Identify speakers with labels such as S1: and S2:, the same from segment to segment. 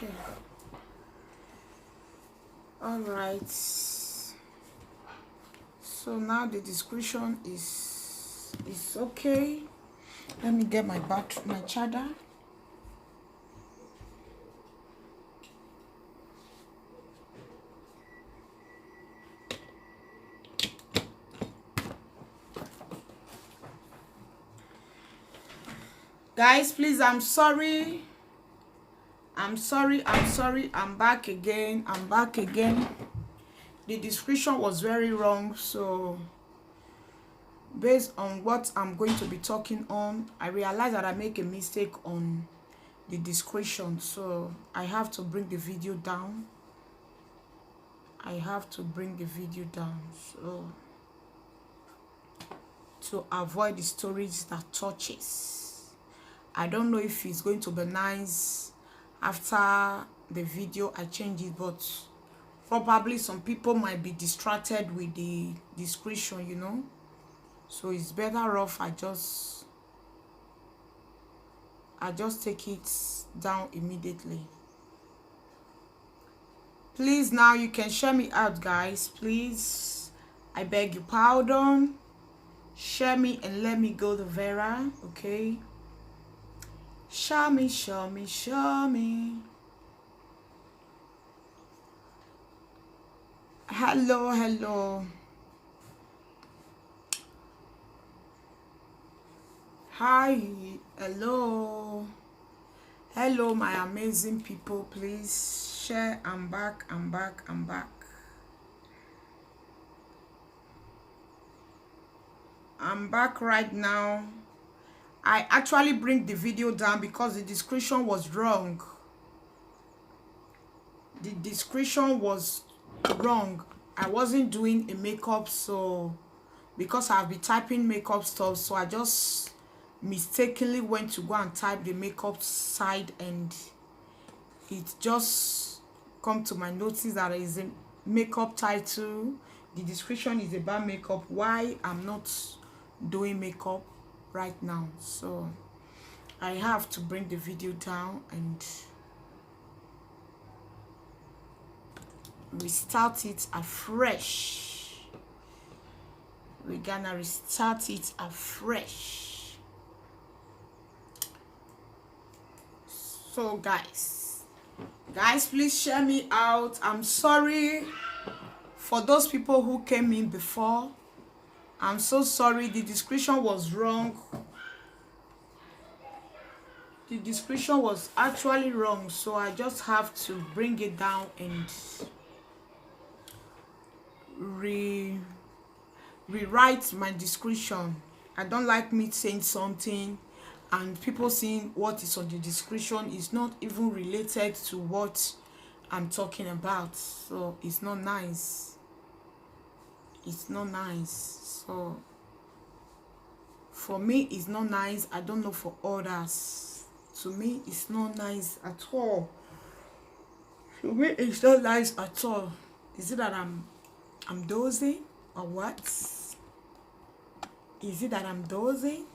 S1: Okay. All right. So now the description is okay. Let me get my charger. Guys, please, I'm sorry. I'm back again. The description was very wrong, so based on what I'm going to be talking on, I realized that I make a mistake on the description, so I have to bring the video down. So to avoid the stories that touches. I don't know if it's going to be nice after the video I change it, but probably some people might be distracted with the description, you know. So it's better off I just take it down immediately. Please, now you can share me out, guys. Please, I beg your pardon. Share me and let me go to Vera, okay? Show me. Hello. Hi, hello, my amazing people. Please share. I'm back. I'm back right now. I actually bring the video down because the description was wrong. I wasn't doing a makeup, so because I've been typing makeup stuff, so I just mistakenly went to go and type the makeup side, and it just come to my notice that there is a makeup title. The description is about makeup. Why I'm not doing makeup right now, so I have to bring the video down and restart it afresh. We're gonna restart it afresh. So guys, please share me out. I'm sorry for those people who came in before. I'm so sorry. The description was wrong. The description was actually wrong, so I just have to bring it down and rewrite my description. I don't like me saying something and people seeing what is on the description is not even related to what I'm talking about, so it's not nice. So for me it's not nice. I don't know for others. To me it's not nice at all. Is it that I'm dozing or what? Is it that I'm dozing?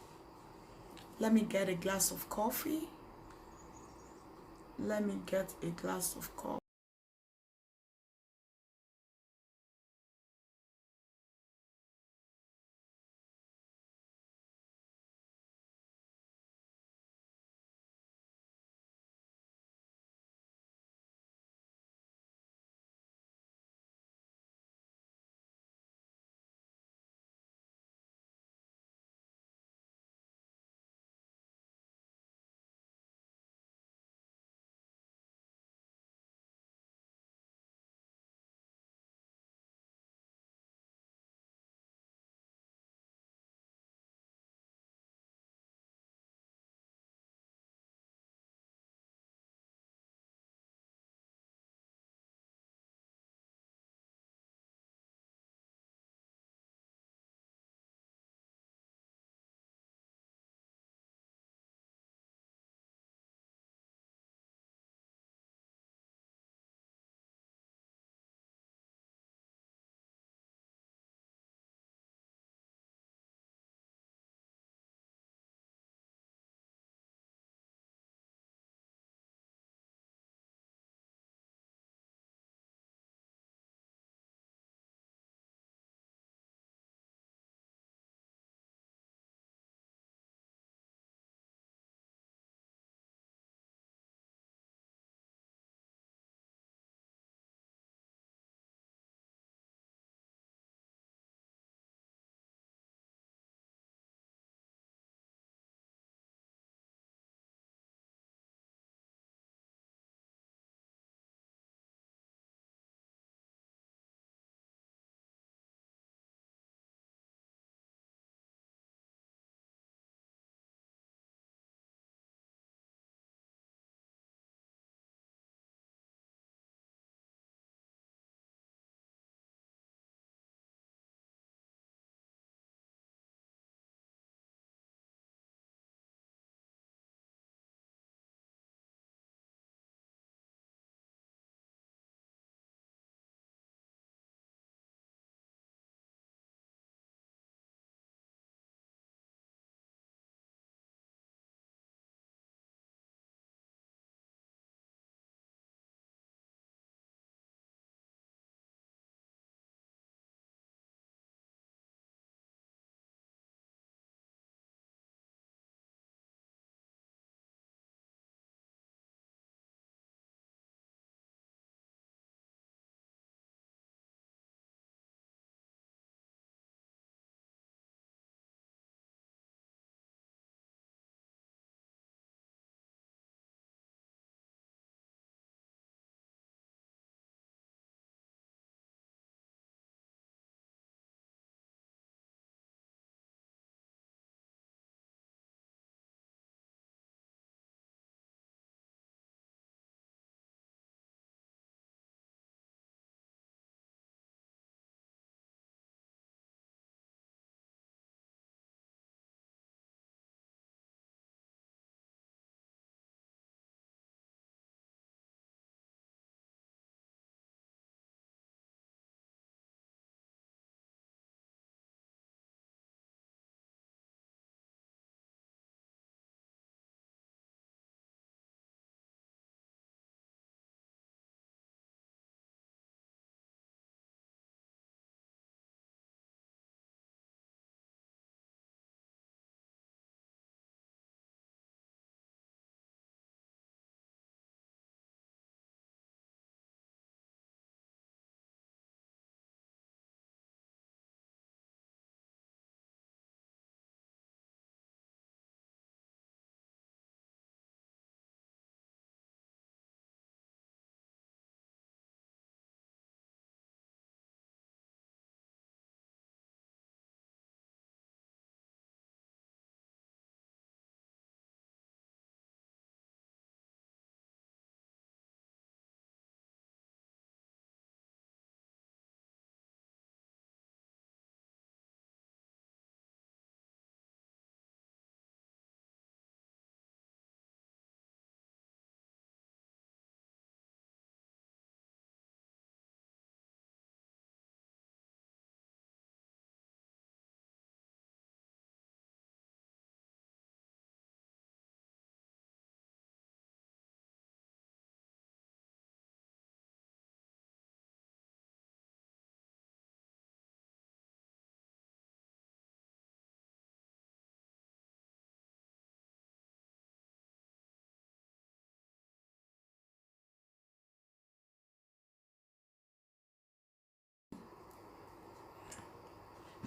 S1: Let me get a glass of coffee.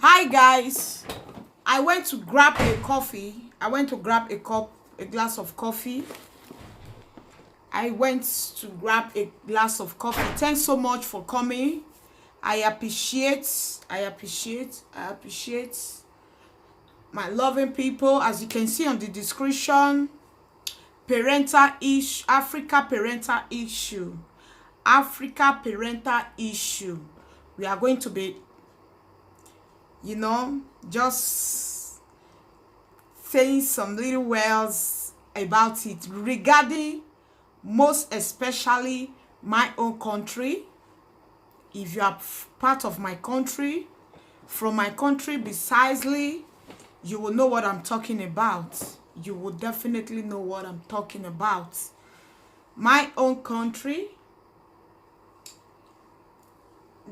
S1: Hi guys, I went to grab a coffee. I went to grab a glass of coffee. I went to grab a glass of coffee. Thanks so much for coming. I appreciate my loving people. As you can see on the description, parental issue, Africa parental issue. Africa parental issue. We are going to be, just saying some little words about it regarding most especially my own country. If you are part of my country, from my country precisely, you will know what I'm talking about. You will definitely know what I'm talking about. My own country,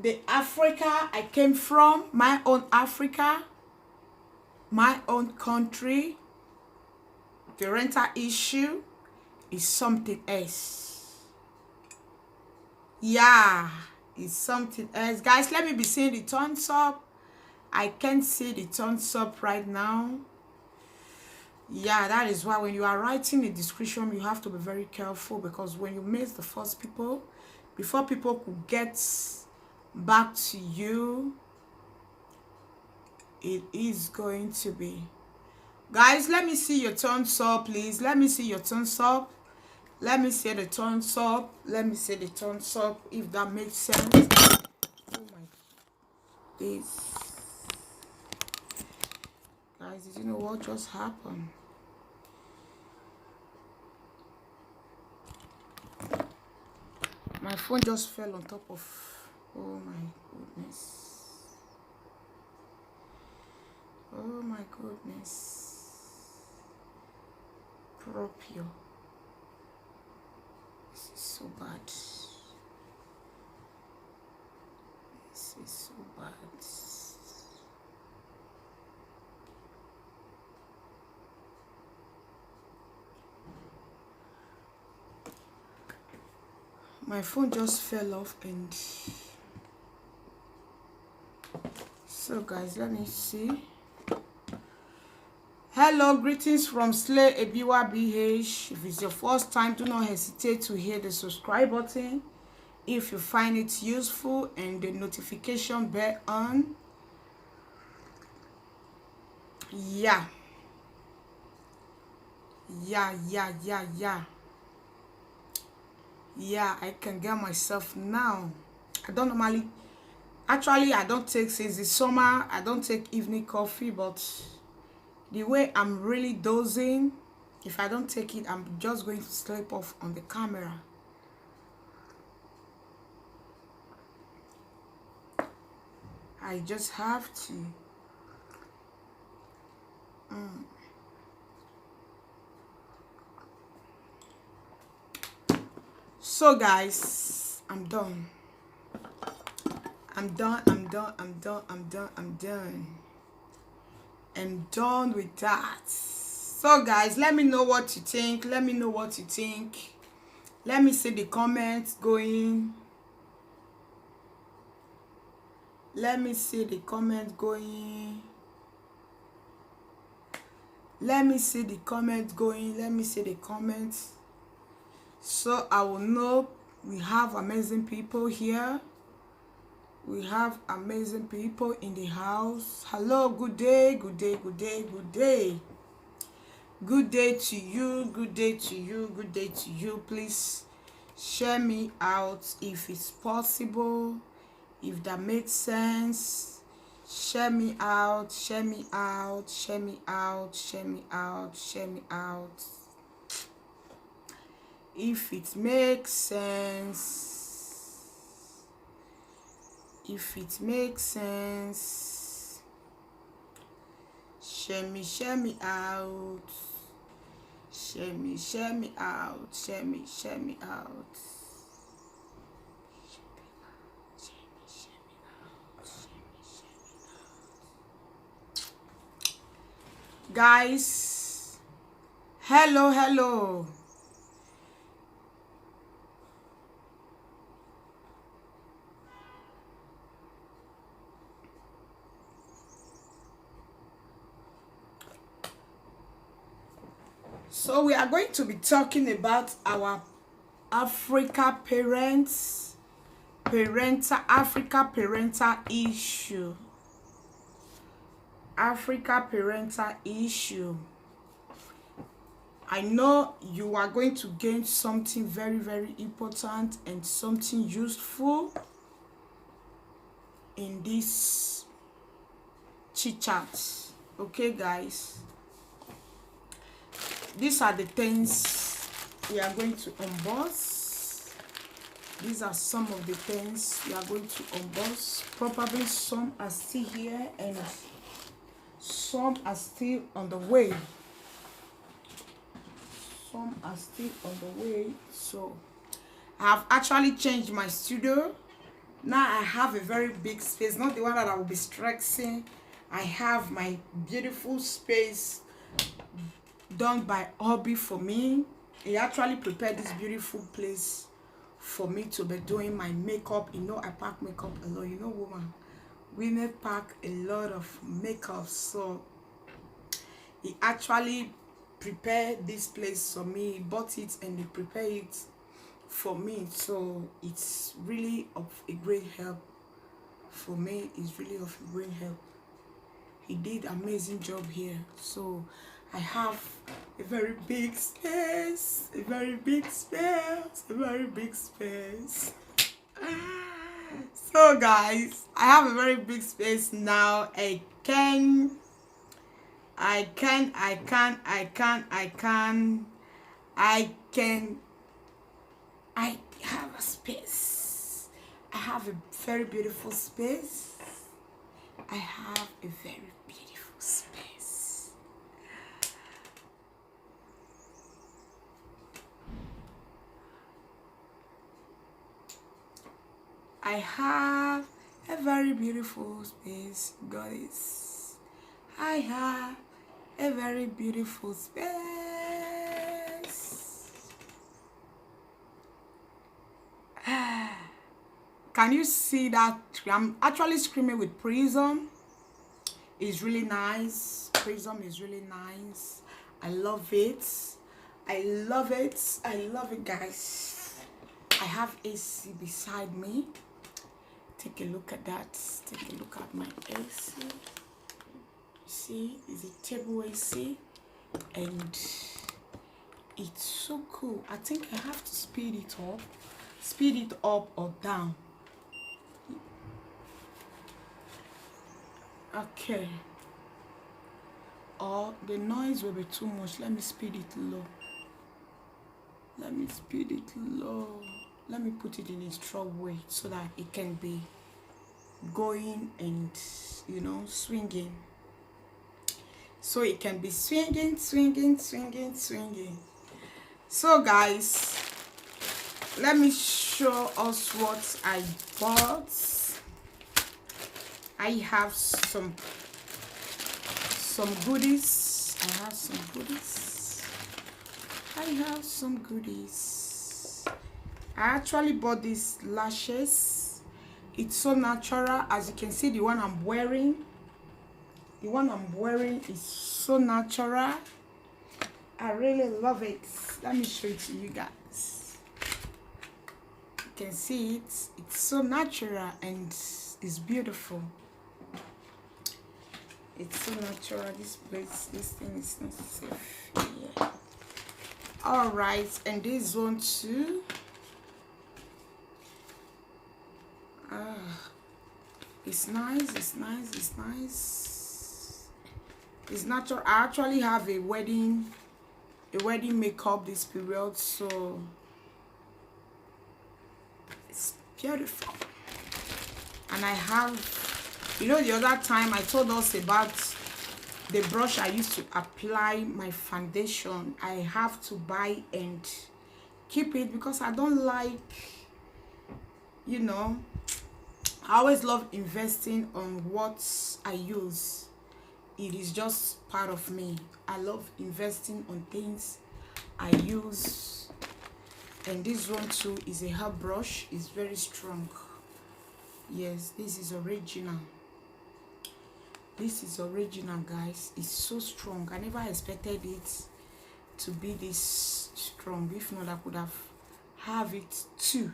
S1: the Africa I came from, my own Africa, my own country, the rental issue is something else. Yeah, it's something else. Guys, let me be seeing the thumbs up. I can't see the thumbs up right now. Yeah, that is why when you are writing the description, you have to be very careful, because when you miss the first people, before people could get back to you, it is going to be. Guys, let me see your thumbs up, please. Let me see your thumbs up. Let me see the thumbs up. Let me see the thumbs up, if that makes sense. Oh my days. Guys, did you know what just happened? My phone just fell on top of... Oh my goodness. Oh my goodness. Proprio. This is so bad. This is so bad. My phone just fell off, and so guys, let me see. Hello, greetings from Slay Ebiwa BH. If it's your first time, do not hesitate to hit the subscribe button if you find it useful, and the notification bell on. Yeah, I can get myself now. I don't normally, actually I don't take, since the summer I don't take evening coffee, but the way I'm really dozing, if I don't take it, I'm just going to sleep off on the camera. I just have to. So guys, I'm done. I'm done with that. So guys, let me know what you think. Let me see the comments going. Let me see the comments. So I will know we have amazing people here. We have amazing people in the house. Hello, good day. Good day to you. Please share me out if it's possible. If that makes sense. Share me out. If it makes sense. Share me out. Guys, hello. So we are going to be talking about our Africa parents, Africa parental issue. Africa parental issue. I know you are going to gain something very, very important and something useful in this chit chat. Okay, guys? These are the things we are going to unbox. These are some of the things we are going to unbox. Probably some are still here and some are still on the way. Some are still on the way. So I have actually changed my studio. Now I have a very big space, not the one that I will be stressing. I have my beautiful space done by hubby for me. He actually prepared this beautiful place for me to be doing my makeup. You know, I pack makeup a lot. You know, women pack a lot of makeup. So he actually prepared this place for me. He bought it and he prepared it for me. So it's really of a great help for me. It's really of a great help. He did an amazing job here. So I have a very big space, a very big space, a very big space. So guys, I have a very big space now. I have a space. I have a very beautiful space. I have a very beautiful space. I have a very beautiful space, guys. I have a very beautiful space. Can you see that? I'm actually screaming with Prism. It's really nice. Prism is really nice. I love it. I love it. I love it, guys. I have AC beside me. Take a look at that. Take a look at my AC. See, it's a table AC and it's so cool. I think I have to speed it up or down. Okay. Or the noise will be too much. Let me speed it low. Let me speed it low. Let me put it in a strong way so that it can be going and, you know, swinging. So it can be swinging. So guys, let me show us what I bought. I have some goodies. I actually bought these lashes. It's so natural. As you can see, the one I'm wearing is so natural. I really love it. Let me show it to you guys. You can see it. It's so natural and it's beautiful. It's so natural. This thing is not safe. Yeah. All right, and this one too. It's nice. It's natural. I actually have a wedding makeup this period, so it's beautiful. And I have, you know, the other time I told us about the brush I used to apply my foundation. I have to buy and keep it because I don't like, you know, I always love investing on what I use. It is just part of me. I love investing on things I use. And this one too is a hair brush. It's very strong. Yes, this is original. This is original, guys. It's so strong. I never expected it. to be this strong. If not, I could have it too.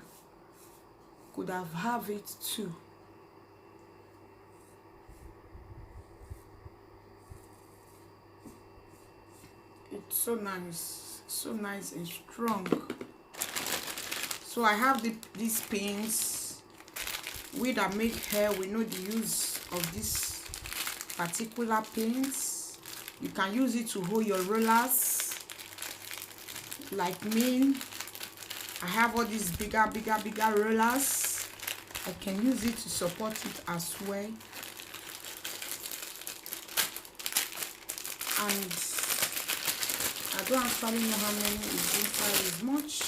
S1: It's so nice and strong. So I have these pins. We that make hair, we know the use of this particular pins. You can use it to hold your rollers. Like me, I have all these bigger rollers. I can use it to support it as well. And I don't actually know how many is inside. Is much.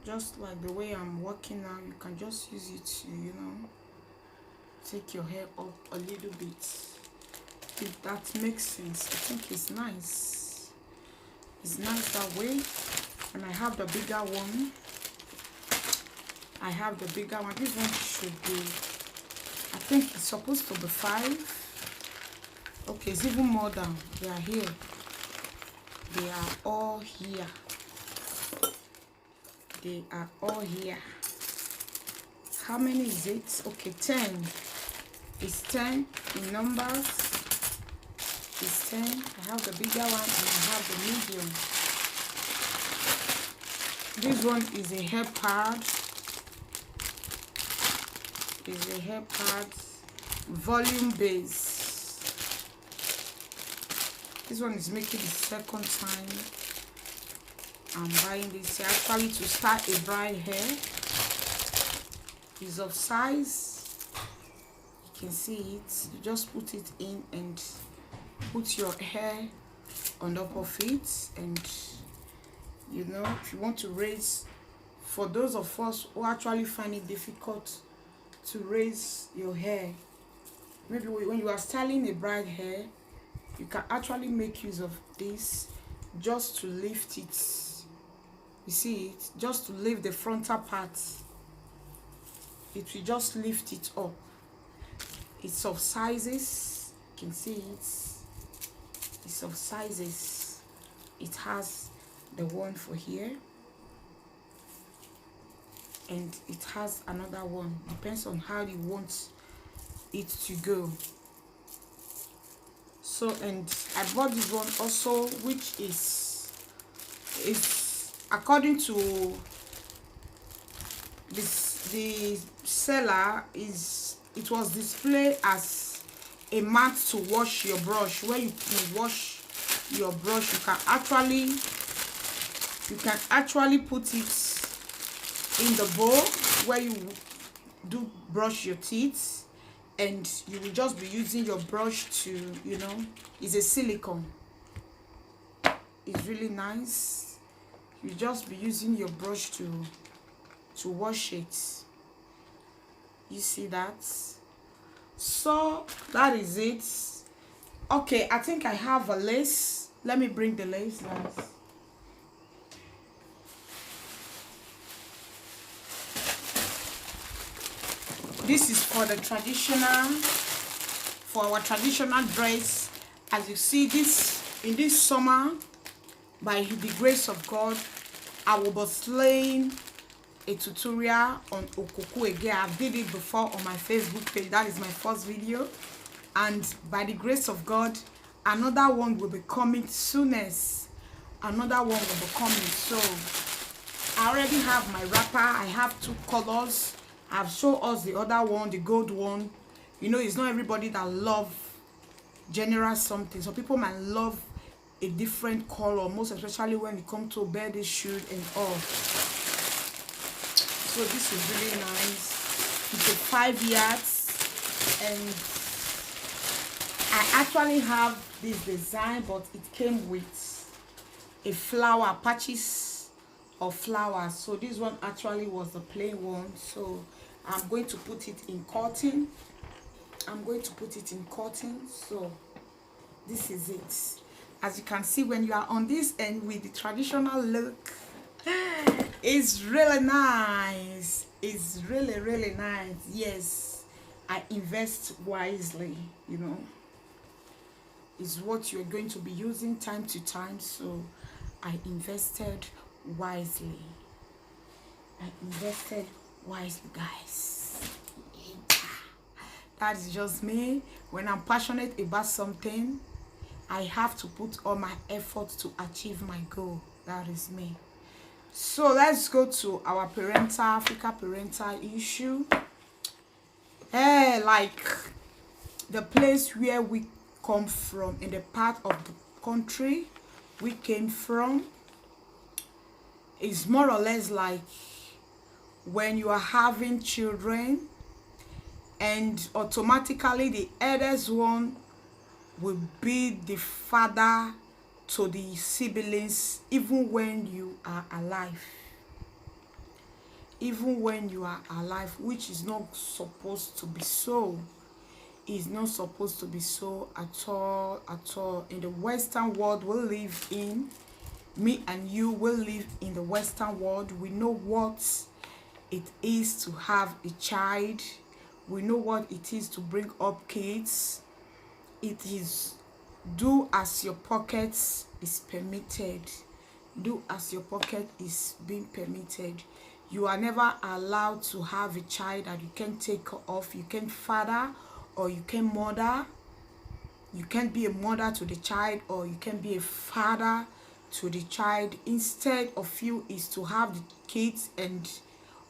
S1: Just like the way I'm working now, you can just use it to, you know, take your hair up a little bit. If that makes sense. I think it's nice. It's nice that way. And I have the bigger one. This one should be, I think it's supposed to be 5. Okay, it's even more than. They are here. They are all here. How many is it? Okay, 10. It's 10 in numbers. It's 10. I have the bigger one and I have the medium. This one is a hair pad. Volume base. This one is making the second time I'm buying this hair. Actually, to start a bride hair. Is of size. You can see it. You just put it in and put your hair on top of it. And you know, if you want to raise, for those of us who actually find it difficult to raise your hair, maybe when you are styling a bride hair, you can actually make use of this just to lift it. You see it? Just to lift the frontal part. It will just lift it up. It's of sizes. You can see it. It's of sizes. It has the one for here. And it has another one. Depends on how you want it to go. So, and I bought this one also, which is according to this, the seller, it was displayed as a mat to wash your brush. Where you wash your brush, you can actually put it in the bowl where you do brush your teeth, and you will just be using your brush to, you know, it's a silicone. It's really nice. You just be using your brush to wash it. You see that? So that is it. Okay, I think I have a lace. Let me bring the lace, guys. This is for the traditional, for our traditional dress. As you see, this in this summer, by the grace of God, I will be slaying a tutorial on Okuku again. I did it before on my Facebook page. That is my first video, and by the grace of God, another one will be coming soonest. Another one will be coming. So I already have my wrapper. I have 2 colors. I've shown us the other one, the gold one. You know, it's not everybody that love general something. So people might love a different color, most especially when it comes to birthday shoot and all. So this is really nice. It's a 5 yards, and I actually have this design, but it came with a flower, patches of flowers. So this one actually was the plain one. So I'm going to put it in cotton. So this is it. As you can see, when you are on this end with the traditional look, It's really nice. It's really, really nice. Yes, I invest wisely, you know. It's what you're going to be using time to time. So I invested wisely. I invested wisely, guys. That is just me. When I'm passionate about something, I have to put all my effort to achieve my goal. That is me. So let's go to our Africa parental issue. Like the place where we come from, in the part of the country we came from, is more or less like when you are having children and automatically the eldest one will be the father to the siblings even when you are alive. Even when you are alive, which is not supposed to be so. Is not supposed to be so at all, at all. In the Western world we live in, me and you will live in the Western world. We know what it is to have a child. We know what it is to bring up kids. It is do as your pockets is permitted. Do as your pocket is being permitted. You are never allowed to have a child that you can take off. You can father or you can mother. You can be a mother to the child or you can be a father to the child. Instead of you is to have the kids and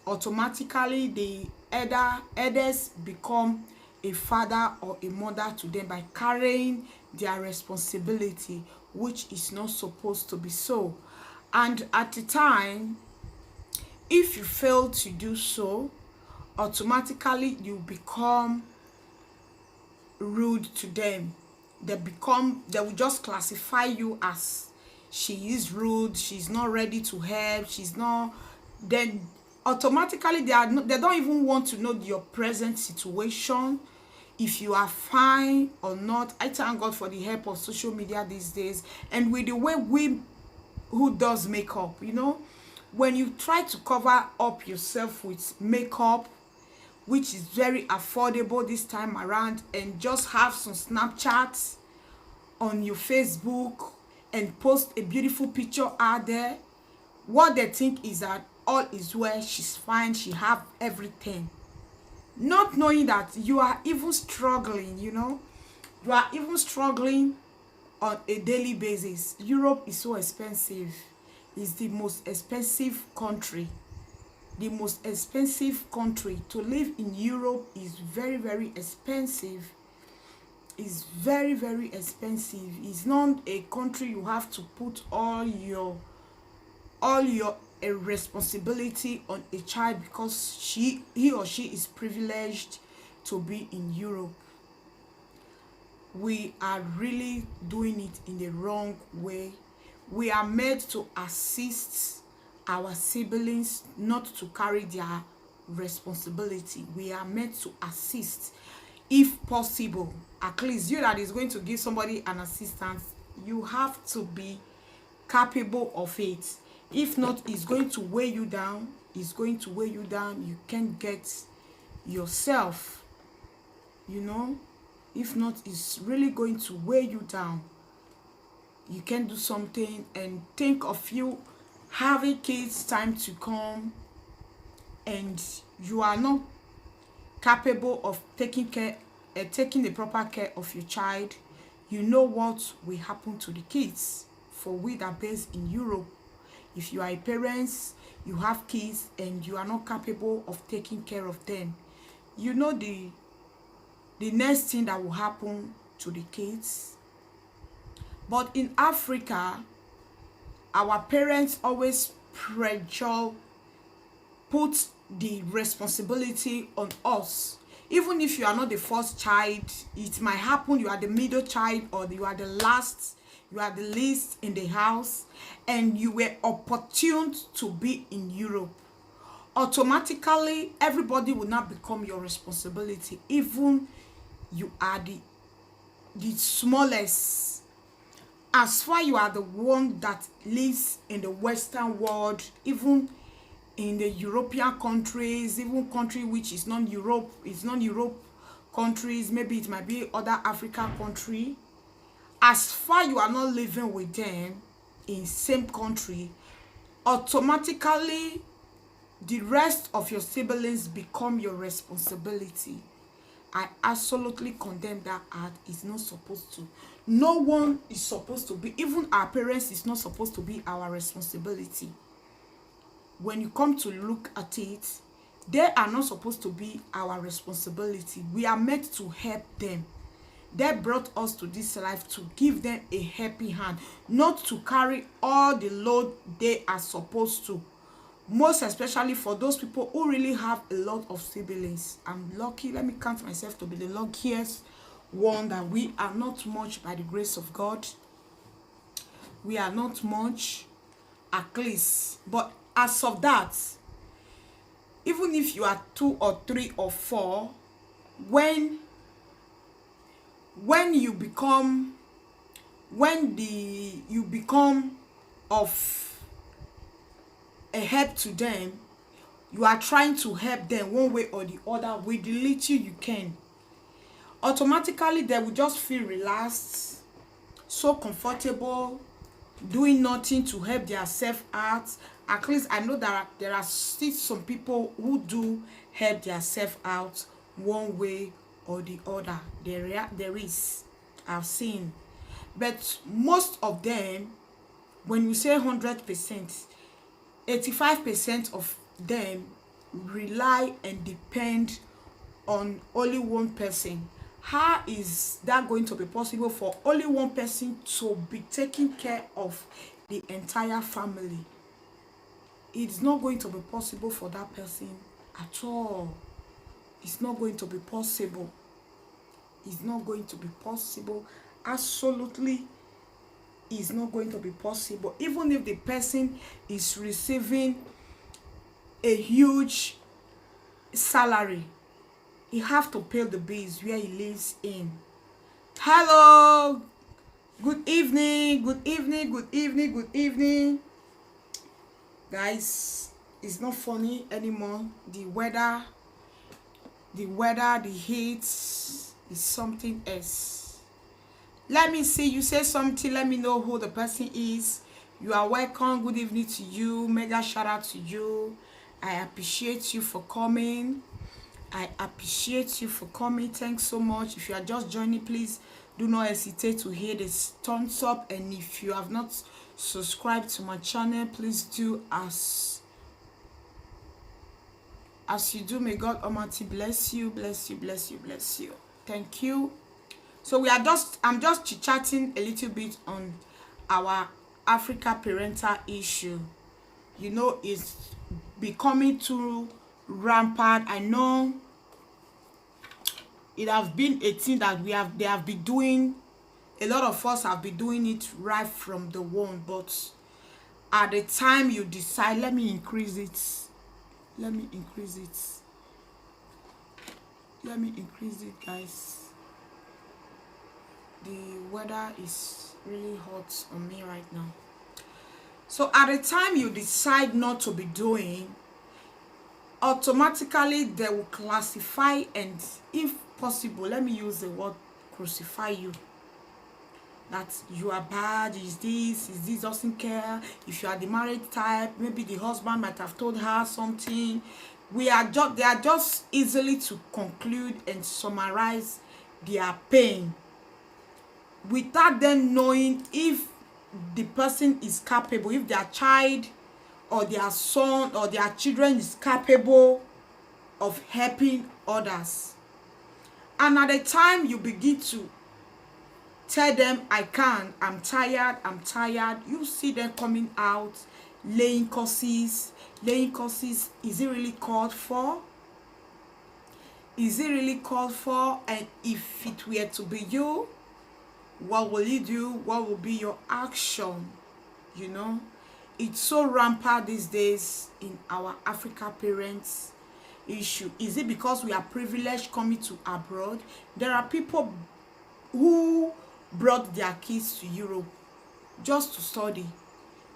S1: automatically the elders become a father or a mother to them by carrying their responsibility, which is not supposed to be so. And at the time, if you fail to do so, automatically you become rude to them. They will just classify you as she is rude, she's not ready to help, she's not. Then automatically they don't even want to know your present situation, if you are fine or not. I thank God for the help of social media these days, and with the way we who does makeup, you know, when you try to cover up yourself with makeup, which is very affordable this time around, and just have some Snapchats on your Facebook and post a beautiful picture out there, what they think is that all is well, she's fine, she have everything, not knowing that you are even struggling, you know. You are even struggling on a daily basis. Europe is so expensive. It's the most expensive country. The most expensive country to live in Europe is very, very expensive. It's very, very expensive. It's not a country you have to put all your responsibility on a child because he or she is privileged to be in Europe. We are really doing it in the wrong way. We are made to assist our siblings, not to carry their responsibility. We are meant to assist if possible. At least you that is going to give somebody an assistance, you have to be capable of it. If not, it's going to weigh you down. It's going to weigh you down. You can't get yourself, you know. If not, it's really going to weigh you down. You can do something and think of you having kids time to come and you are not capable of taking the proper care of your child. You know what will happen to the kids. For we that are based in Europe, if you are a parent, you have kids and you are not capable of taking care of them, you know the next thing that will happen to the kids. But in Africa, our parents always put the responsibility on us. Even if you are not the first child, it might happen you are the middle child or you are the last, you are the least in the house, and you were opportune to be in Europe. Automatically, everybody will not become your responsibility. Even you are the smallest as far you are the one that lives in the Western world, even in the European countries, even country which is non-Europe, countries, maybe it might be other African country, as far you are not living with them in same country, automatically the rest of your siblings become your responsibility. I absolutely condemn that act. It's not supposed to. No one is supposed to be, even our parents is not supposed to be our responsibility. When you come to look at it, they are not supposed to be our responsibility. We are meant to help them. They brought us to this life to give them a happy hand, not to carry all the load they are supposed to. Most especially for those people who really have a lot of siblings. I'm lucky, let me count myself to be the luckiest one, that we are not much by the grace of God. We are not much, at least. But as of that, even if you are 2 or 3 or 4, when you become of a help to them, you are trying to help them one way or the other with the little you can, automatically they will just feel relaxed, so comfortable, doing nothing to help themselves out. At least I know that there are still some people who do help themselves out one way or the other. There is, I've seen. But most of them, when we say 100%, 85% of them rely and depend on only one person. How is that going to be possible for only one person to be taking care of the entire family? It's not going to be possible for that person at all. It's not going to be possible. It's not going to be possible. Absolutely, it's not going to be possible. Even if the person is receiving a huge salary, he have to pay the bills where he lives in. Hello, good evening, good evening, good evening, good evening. Guys, it's not funny anymore. The weather, the heat is something else. Let me see you say something. Let me know who the person is. You are welcome. Good evening to you. Mega shout out to you. I appreciate you for coming. I appreciate you for coming. Thanks so much. If you are just joining, please do not hesitate to hit this thumbs up. And if you have not subscribed to my channel, please do as you do. May God Almighty bless you, bless you, bless you, bless you. Thank you. So I'm just chit-chatting a little bit on our Africa parental issue. You know, it's becoming too rampant. I know it has been a thing that they have been doing. A lot of us have been doing it right from the one, but at the time you decide, let me increase it. Let me increase it. Let me increase it, guys. The weather is really hot on me right now. So at the time you decide not to be doing, automatically they will classify, and if possible, let me use the word crucify you. That you are bad, is this, doesn't care. If you are the married type, maybe the husband might have told her something. They are just easily to conclude and summarize their pain without them knowing if the person is capable, if their child or their son or their children is capable of helping others. And at the time you begin to tell them, I can't, I'm tired, you see them coming out, laying curses. Is it really called for? Is it really called for? And if it were to be you, what will you do? What will be your action? You know, it's so rampant these days in our Africa parents issue. Is it because we are privileged coming to abroad? There are people who brought their kids to Europe just to study.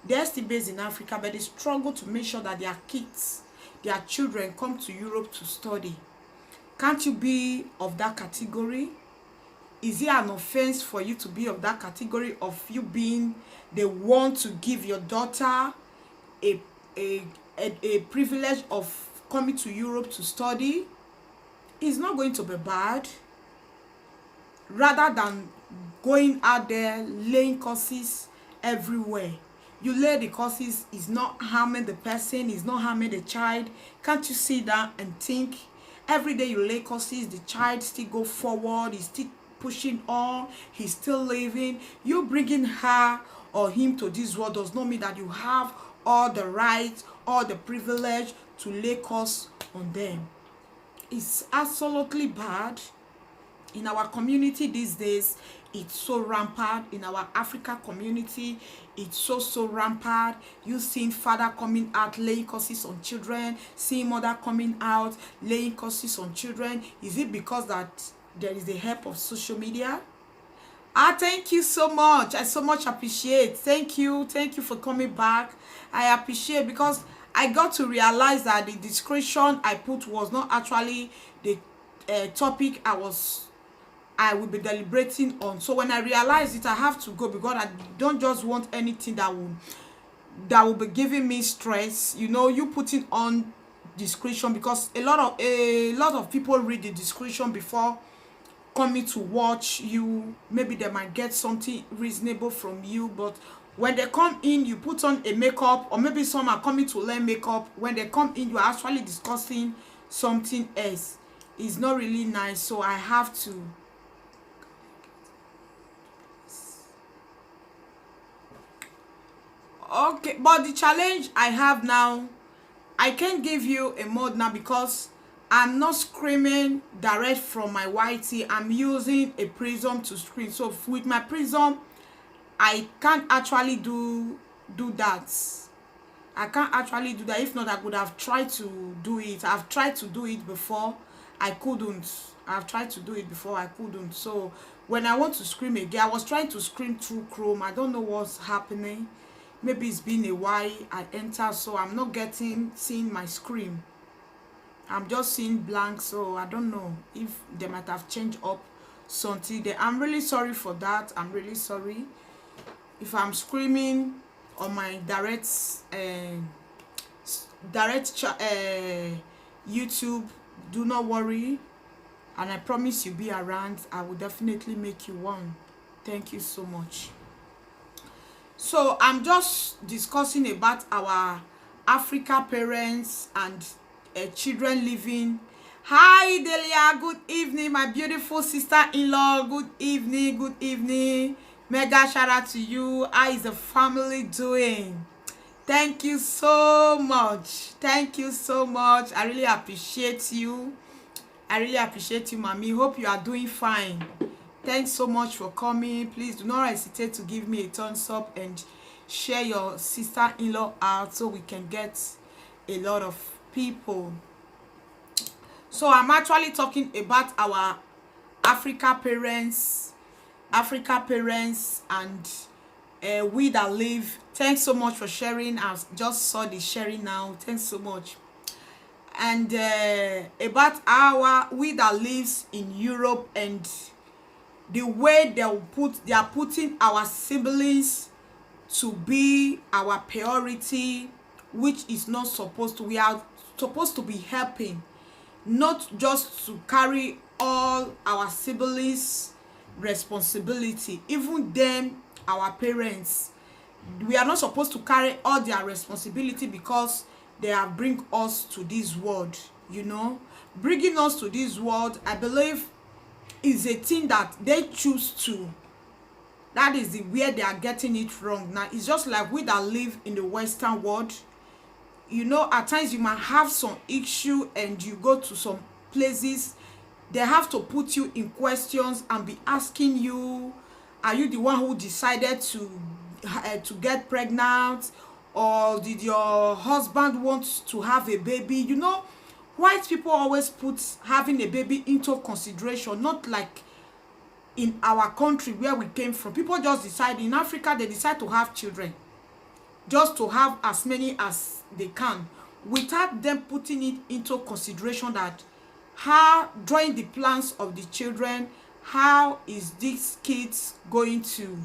S1: They're still based in Africa, but they struggle to make sure that their kids, their children come to Europe to study. Can't you be of that category? Is it an offense for you to be of that category, of you being the one to give your daughter a privilege of coming to Europe to study? It's not going to be bad. Rather than going out there laying courses everywhere, you lay the courses, is not harming the person, is not harming the child. Can't you sit down and think? Every day you lay courses, the child still go forward, he's still pushing on, he's still living. You bringing her or him to this world does not mean that you have all the rights, all the privilege to lay course on them. It's absolutely bad. In our community these days, it's so rampant. In our Africa community, it's so rampant. You seeing father coming out laying courses on children, seeing mother coming out laying courses on children. Is it because that there is the help of social media? Thank you so much. I so much appreciate. Thank you for coming back. I appreciate, because I got to realize that the description I put was not actually the topic I will be deliberating on. So when I realized it, I have to go, because I don't just want anything that will be giving me stress. You know, you putting on description, because a lot of people read the description before coming to watch you. Maybe they might get something reasonable from you, but when they come in, you put on a makeup, or maybe some are coming to learn makeup. When they come in, you are actually discussing something else. It's not really nice. So I have to okay. But the challenge I have now, I can't give you a mode now, because I'm not screaming direct from my YT. I'm using a prism to screen. So with my prism, I can't actually do that. I can't actually do that. If not, I could have tried to do it. I've tried to do it before, I couldn't. I've tried to do it before, I couldn't. So when I want to scream again, I was trying to scream through Chrome. I don't know what's happening. Maybe it's been a while I enter, so I'm not seeing my screen. I'm just seeing blank. So I don't know if they might have changed up something there. I'm really sorry for that. I'm really sorry if I'm screaming on my direct YouTube. Do not worry, and I promise you'll be around. I will definitely make you one. Thank you so much. So I'm just discussing about our Africa parents and children living. Hi Delia, good evening, my beautiful sister-in-law. Good evening. Mega shout out to you. How is the family doing? Thank you so much. I really appreciate you. Mommy. Hope you are doing fine. Thanks so much for coming. Please do not hesitate to give me a thumbs up and share your sister-in-law out, so we can get a lot of people. So I'm actually talking about our Africa parents and we that live. Thanks so much for sharing. I just saw the sharing now. Thanks so much. And about we that lives in Europe, and the way they are putting our siblings to be our priority, which is not supposed to. We are supposed to be helping, not just to carry all our siblings responsibility. Even them, our parents, we are not supposed to carry all their responsibility, because they have bring us to this world. You know, bringing us to this world, I believe, is a thing that they choose to. That is the where they are getting it wrong. Now it's just like we that live in the Western world. You know, at times you might have some issue, and you go to some places, they have to put you in questions and be asking you, are you the one who decided to get pregnant, or did your husband want to have a baby? You know, white people always put having a baby into consideration, not like in our country where we came from. People just decide, in Africa, they decide to have children, just to have as many as they can, without them putting it into consideration that how, drawing the plans of the children, how is these kids going to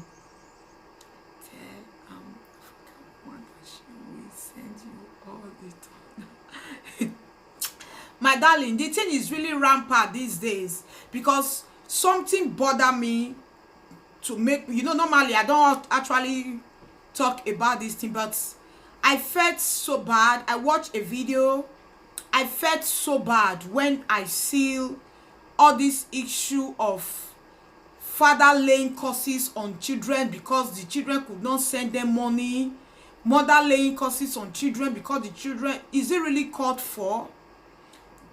S1: my darling. The thing is really rampant these days, because something bother me to make, you know, normally I don't actually talk about this thing, but I felt so bad. I watched a video. I felt so bad when I see all this issue of father laying curses on children because the children could not send them money, mother laying curses on children because the children, is it really called for?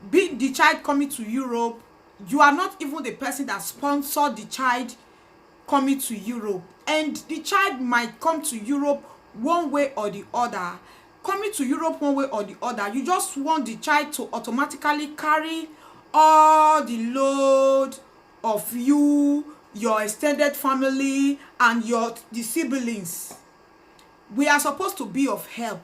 S1: Be the child coming to Europe, you are not even the person that sponsored the child coming to Europe, and the child might come to Europe one way or the other. Coming to Europe one way or the other, you just want the child to automatically carry all the load of you, your extended family, and the siblings. We are supposed to be of help,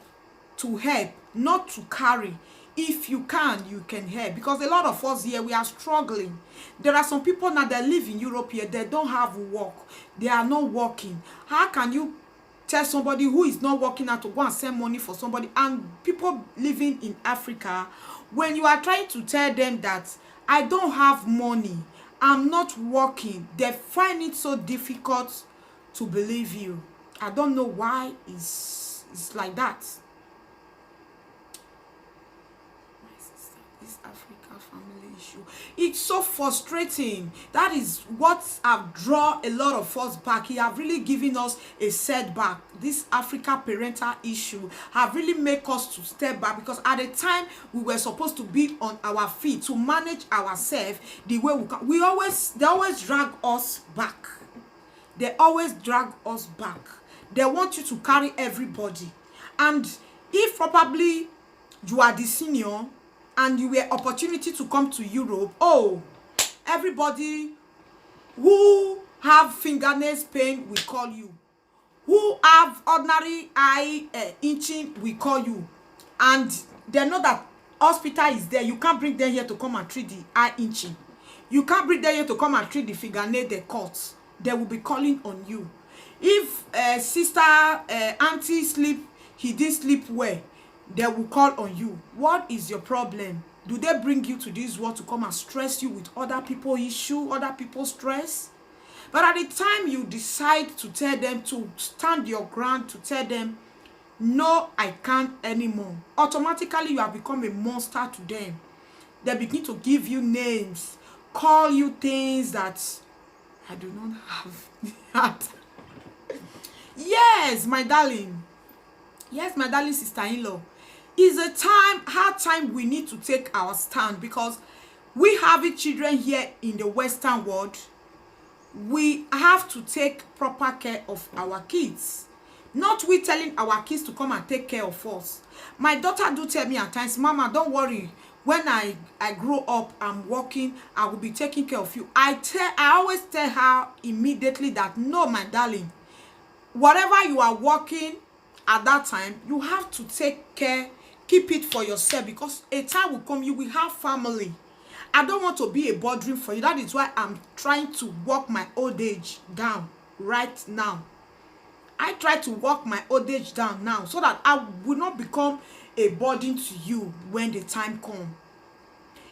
S1: to help, not to carry. If you can help, because a lot of us here, we are struggling. There are some people now that live in Europe here, they don't have work, they are not working. How can you tell somebody who is not working out to go and send money for somebody? And people living in Africa, when you are trying to tell them that I don't have money, I'm not working, they find it so difficult to believe you. I don't know why it's like that. Africa family issue, it's so frustrating. That is what have drawn a lot of us back. He have really given us a setback. This Africa parental issue have really made us to step back, because at the time we were supposed to be on our feet to manage ourselves the way we can. They always drag us back. They always drag us back. They want you to carry everybody. And if probably you are the senior and you were opportunity to come to Europe, oh, everybody who have fingernails pain will call you. Who have ordinary eye itching will call you. And they know that hospital is there. You can't bring them here to come and treat the eye itching. You can't bring them here to come and treat the fingernail they cut. They will be calling on you. If sister, auntie sleep, he didn't sleep well, they will call on you. What is your problem? Do they bring you to this world to come and stress you with other people's issue, other people's stress? But at the time you decide to tell them, to stand your ground, to tell them, no, I can't anymore, automatically you have become a monster to them. They begin to give you names, call you things that I do not have. Yes, my darling. Yes, my darling sister-in-law. It's a hard time we need to take our stand, because we have children here in the Western world. We have to take proper care of our kids. Not we telling our kids to come and take care of us. My daughter do tell me at times, Mama, don't worry. When I grow up, I'm working, I will be taking care of you. I always tell her immediately that, no, my darling, whatever you are working at that time, you have to take care, keep it for yourself, because a time will come, you will have family. I don't want to be a burden for you. That is why I'm trying to work my old age down right now. I try to work my old age down now so that I will not become a burden to you when the time comes.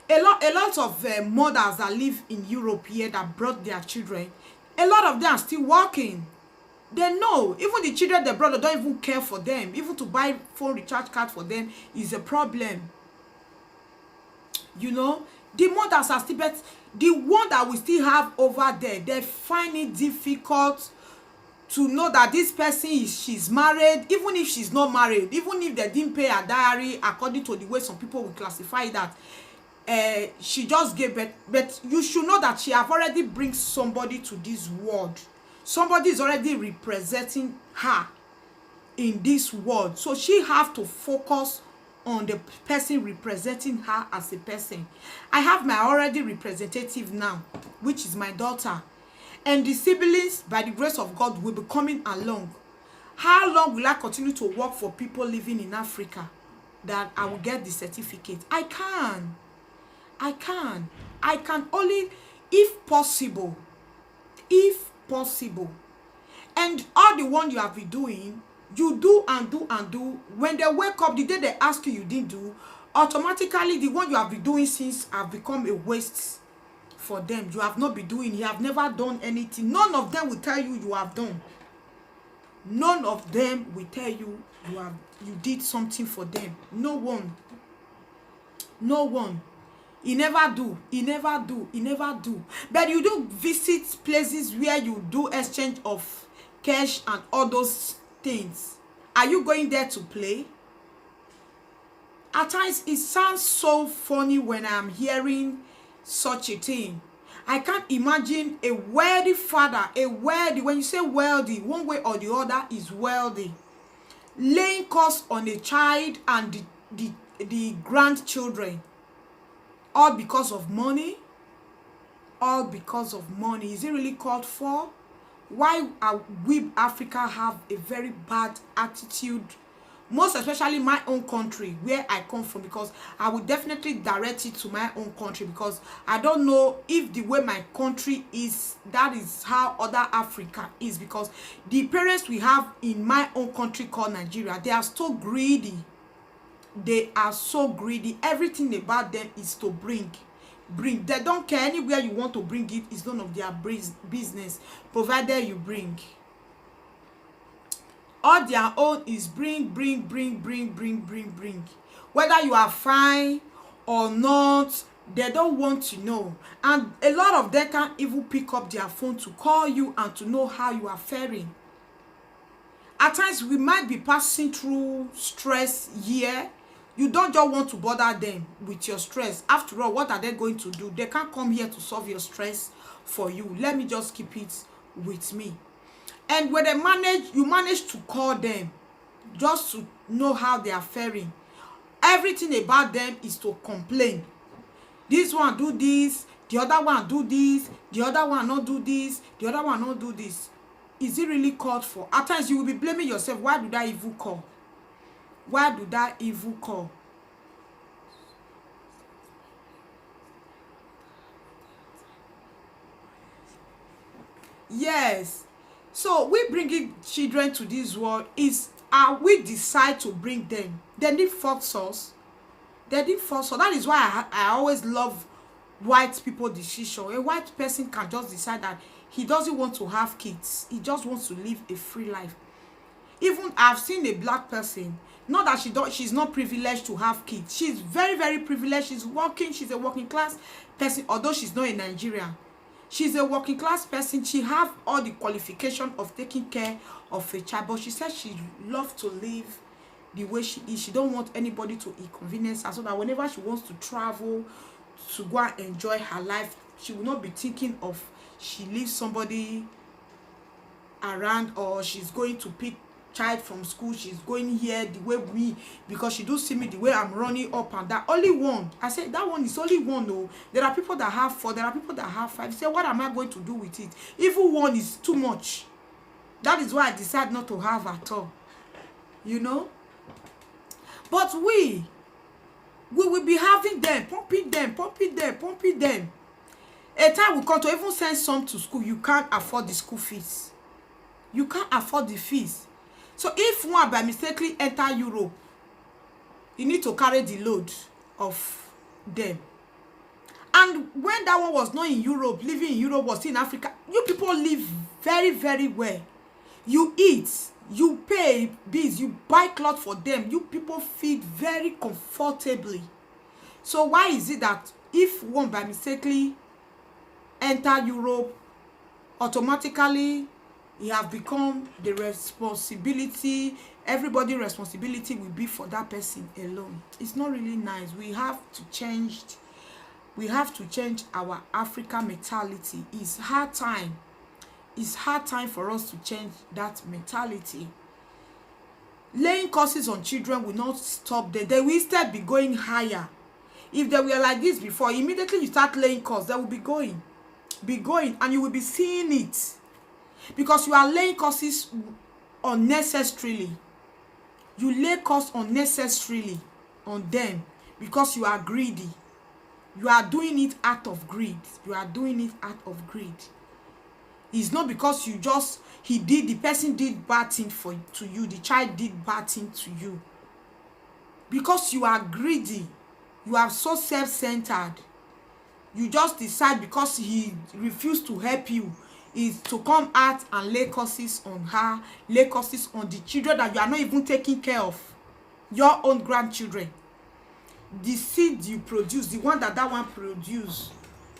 S1: A lot of mothers that live in Europe here that brought their children, a lot of them are still working. They know even the children they brought, they don't even care for them. Even to buy phone recharge card for them is a problem. You know, the mothers are still, but the one that we still have over there, they find it difficult to know that this person she's married, even if she's not married, even if they didn't pay her diary according to the way some people will classify that, she just gave birth. But you should know that she have already bring somebody to this world. Somebody is already representing her in this world, so she have to focus on the person representing her as a person. I have my already representative now, which is my daughter. and the siblings, by the grace of God, will be coming along. How long will I continue to work for people living in Africa that I will get the certificate? I can. I can only, if possible, and all the one you have been doing, you do and do and do. When they wake up, the day they ask you, you didn't do, automatically the one you have been doing since have become a waste for them. You have not been doing, you have never done anything. None of them will tell you you have done. None of them will tell you you did something for them. No one. He never do. But you do visit places where you do exchange of cash and all those things. Are you going there to play? At times it sounds so funny when I'm hearing such a thing. I can't imagine a wealthy father, when you say wealthy, one way or the other is wealthy, laying curse on a child and the grandchildren, all because of money. Is it really called for? Why are we Africa have a very bad attitude, most especially my own country where I come from? Because I would definitely direct it to my own country, because I don't know if the way my country is, that is how other Africa is. Because the parents we have in my own country called Nigeria, they are so greedy. Everything about them is to bring. They don't care. Anywhere you want to bring it is none of their business, provided you bring. All their own is bring. Whether you are fine or not, they don't want to know. And a lot of them can't even pick up their phone to call you and to know how you are faring. At times we might be passing through stress here. You don't just want to bother them with your stress. After all, what are they going to do? They can't come here to solve your stress for you. Let me just keep it with me. And when you manage to call them just to know how they are faring. Everything about them is to complain. This one do this, the other one do this, the other one not do this, the other one not do this. Is it really called for? At times you will be blaming yourself. Why did I even call? Yes. So we bringing children to this world is we decide to bring them. They didn't force us. That is why I always love white people decision. A white person can just decide that he doesn't want to have kids. He just wants to live a free life. Even I've seen a black person, not that she's not privileged to have kids. She's very, very privileged. She's working. She's a working class person, although she's not a Nigerian. She's a working class person. She have all the qualification of taking care of a child, but she says she loves to live the way she is. She don't want anybody to inconvenience her, so that whenever she wants to travel to go and enjoy her life, she will not be thinking of she leaves somebody around, or she's going to pick child from school, she's going here the way we, because she do see me the way I'm running up and that. Only one. I said that one is only one. No, there are people that have 4, there are people that have 5. Say, what am I going to do with it? Even one is too much. That is why I decide not to have at all. You know? But we will be having them, pumping them. A time will come to even send some to school. You can't afford the school fees. You can't afford the fees. So if one by mistakenly enter Europe, you need to carry the load of them. And when that one was not in Europe, living in Europe, was in Africa, you people live very, very well. You eat, you pay bills, you buy clothes for them. You people feed very comfortably. So why is it that if one by mistakenly enter Europe, automatically you have become the responsibility, everybody's responsibility will be for that person alone? It's not really nice. We have to change our African mentality. It's hard time for us to change that mentality. Laying curses on children will not stop them. They will instead be going higher. If they were like this before, immediately you start laying curses, they will be going. be going and you will be seeing it, because you are laying curses unnecessarily. You lay curse unnecessarily on them because you are greedy. You are doing it out of greed. You are doing it out of greed. It's not because you just, the person did bad thing to you, the child did bad thing to you. Because you are greedy. You are so self-centered. You just decide because he refused to help you is to come out and lay curses on her, lay curses on the children that you are not even taking care of, your own grandchildren. The seed you produce, the one that one produce,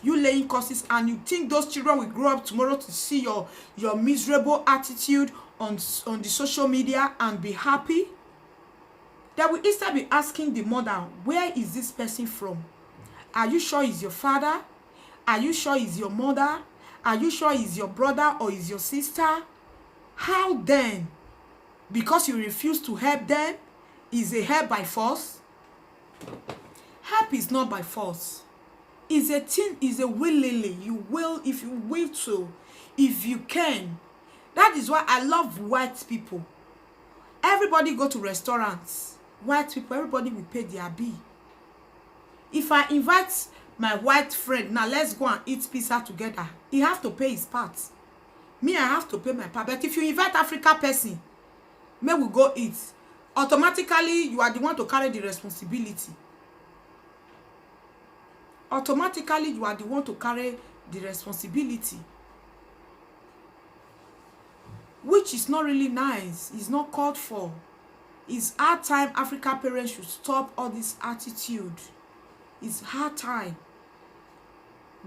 S1: you laying curses, and you think those children will grow up tomorrow to see your miserable attitude on the social media and be happy? They will instead be asking the mother, where is this person from? Are you sure it's your father? Are you sure it's your mother? Are you sure it's your brother or it's your sister? How then? Because you refuse to help them, is a help by force? Help is not by force. It's a thing, is a willingly. You will, if you will to, if you can. That is why I love white people. Everybody go to restaurants. White people, everybody will pay their bill. If I invite my white friend, now let's go and eat pizza together, he have to pay his part. Me, I have to pay my part. But if you invite African person, may we go eat, automatically you are the one to carry the responsibility. Automatically you are the one to carry the responsibility, which is not really nice. It's not called for. It's hard time African parents should stop all this attitude. It's hard time.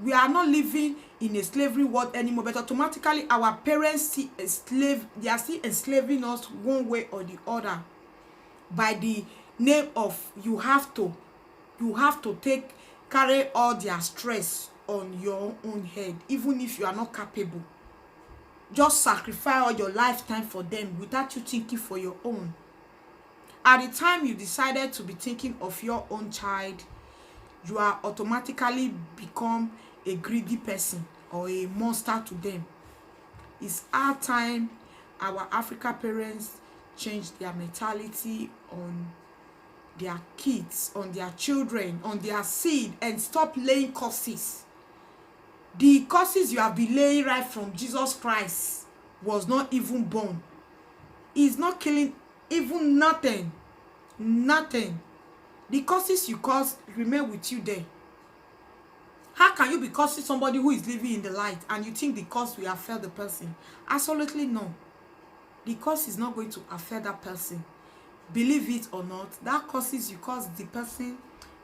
S1: We are not living in a slavery world anymore, but automatically our parents see a slave, they are still enslaving us one way or the other by the name of you have to carry all their stress on your own head, even if you are not capable. Just sacrifice all your lifetime for them without you thinking for your own. At the time you decided to be thinking of your own child, you are automatically become a greedy person or a monster to them. It's our time our African parents change their mentality on their kids, on their children, on their seed, and stop laying curses. The curses you have been laying right from Jesus Christ was not even born. He's not killing even nothing. Nothing. The curses you cause remain with you there. How can you be cursing somebody who is living in the light and you think the curse will affect the person? Absolutely no. The curse is not going to affect that person. Believe it or not, that curses you cause the person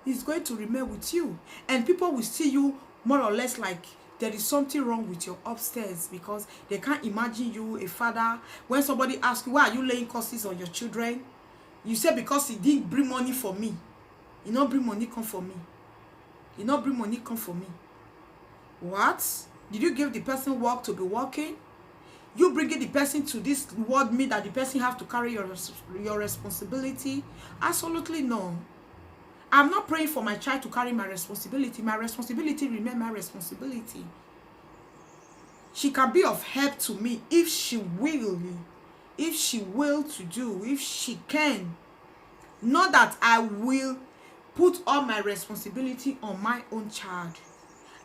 S1: is going to remain with you. And people will see you more or less like there is something wrong with your upstairs, because they can't imagine you a father. When somebody asks you, why are you laying curses on your children? You say, because he didn't bring money for me. He not bring money come for me. He not bring money come for me. What? Did you give the person work to be working? You bringing the person to this world mean that the person have to carry your responsibility? Absolutely no. I'm not praying for my child to carry my responsibility. My responsibility remain my responsibility. She can be of help to me if she will. If she will to do, if she can. Not that I will put all my responsibility on my own child.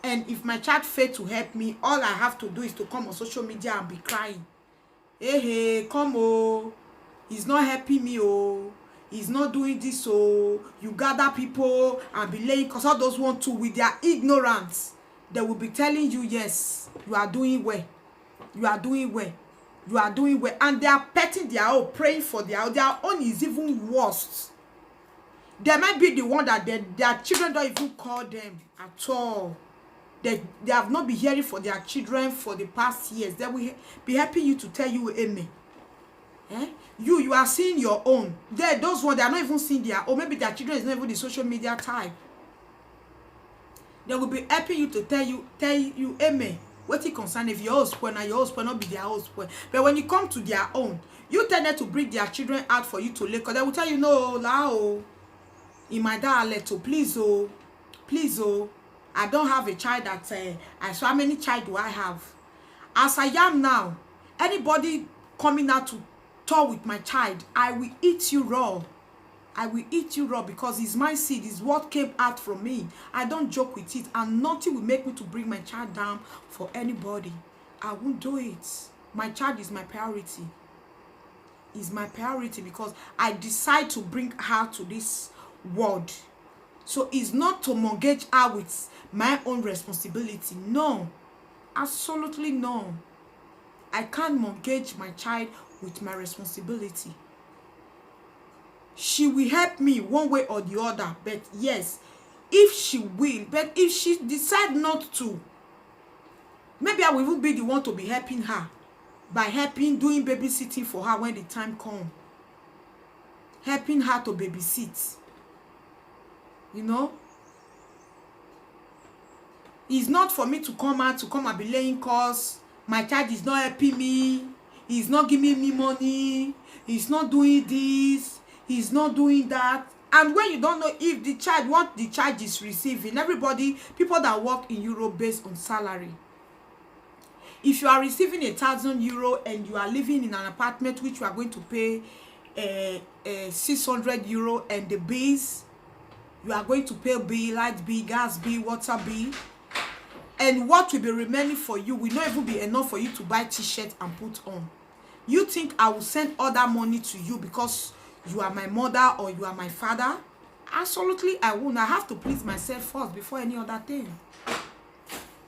S1: And if my child fails to help me, all I have to do is to come on social media and be crying. Hey, come oh, he's not helping me oh, he's not doing this oh. You gather people and be laying, because all those want to, with their ignorance, they will be telling you, yes, you are doing well. You are doing well. You are doing well. And they are petting their own, praying for their own. Their own is even worse. They might be the one that their children don't even call them at all. They have not been hearing for their children for the past years. They will be helping you to tell you amen. Eh? You are seeing your own. Those ones, they are not even seeing their own. Maybe their children is not even the social media type. They will be helping you to tell you amen. What it concern if your house spoil, and your house spoil not be their house spoil. But when you come to their own, you tell them to bring their children out for you to live, because they will tell you, no, la oh, in my dialect, oh, please oh, I don't have a child that I so how many child do I have? As I am now, anybody coming out to talk with my child, I will eat you raw. I will eat you raw because it's my seed, it's what came out from me. I don't joke with it, and nothing will make me to bring my child down for anybody. I won't do it. My child is my priority. Is my priority because I decide to bring her to this world. So it's not to mortgage her with my own responsibility. No, absolutely no. I can't mortgage my child with my responsibility. She will help me one way or the other, but yes, if she will, but if she decide not to, maybe I will even be the one to be helping her by doing babysitting for her when the time comes. Helping her to babysit. You know? It's not for me to come out, to come and be laying calls. My child is not helping me. He's not giving me money. He's not doing this. He's not doing that. And when you don't know if the child, what the child is receiving, everybody, people that work in Europe based on salary. If you are receiving €1,000 and you are living in an apartment which you are going to pay €600 and the bills, you are going to pay bill, light bill, gas bill, water bill, and what will be remaining for you will not even be enough for you to buy t-shirt and put on. You think I will send all that money to you because you are my mother or you are my father? Absolutely I won't. I have to please myself first before any other thing.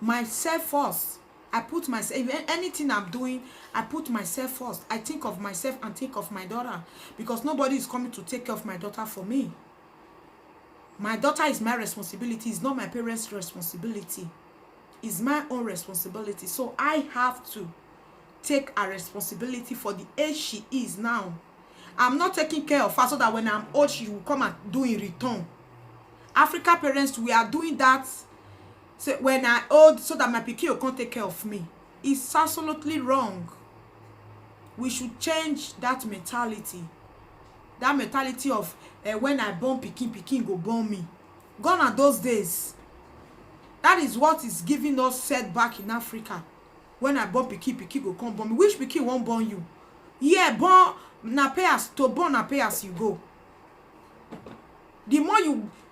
S1: Myself first. I put myself, anything I'm doing, I put myself first. I think of myself and think of my daughter, because nobody is coming to take care of my daughter for me. My daughter is my responsibility. It's not my parents' responsibility. It's my own responsibility. So I have to take a responsibility for the age she is now. I'm not taking care of her so that when I'm old, she will come and do in return. African parents, we are doing that. So when I'm old, so that my pikin will come take care of me. It's absolutely wrong. We should change that mentality. That mentality of when I born pikin, pikin go born me. Gone are those days. That is what is giving us setback in Africa. When I born pikin, pikin go come born me. Which pikin won't born you? Yeah, born na pay as to born na pay as you go. The more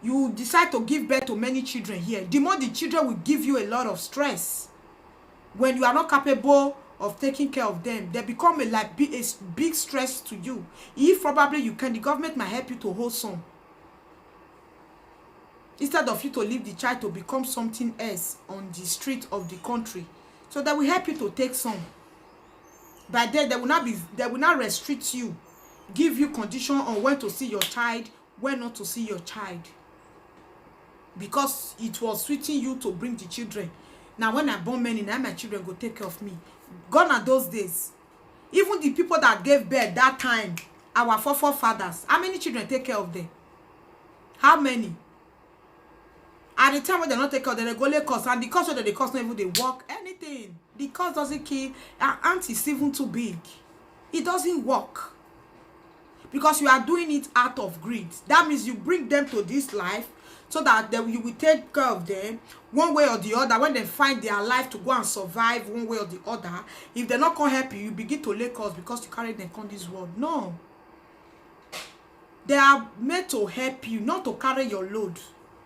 S1: you decide to give birth to many children here, the more the children will give you a lot of stress. When you are not capable of taking care of them, they become a big stress to you. If probably you can, the government might help you to hold some. Instead of you to leave the child to become something else on the street of the country. So that will help you to take some. By then, they will not restrict you, give you condition on when to see your child, when not to see your child. Because it was suiting you to bring the children. Now when I born many, now my children go take care of me. Gone are those days. Even the people that gave birth that time, our forefathers, how many children take care of them? How many? At the time when they not take care of them, they go lay cost, and the cost that they cost not even they work anything. The cost doesn't kill. Our ant is even too big. It doesn't work. Because you are doing it out of greed. That means you bring them to this life so that you will take care of them one way or the other. When they find their life to go and survive one way or the other, if they're not going to help you, you begin to lay costs because you carry them on this world. No. They are made to help you, not to carry your load.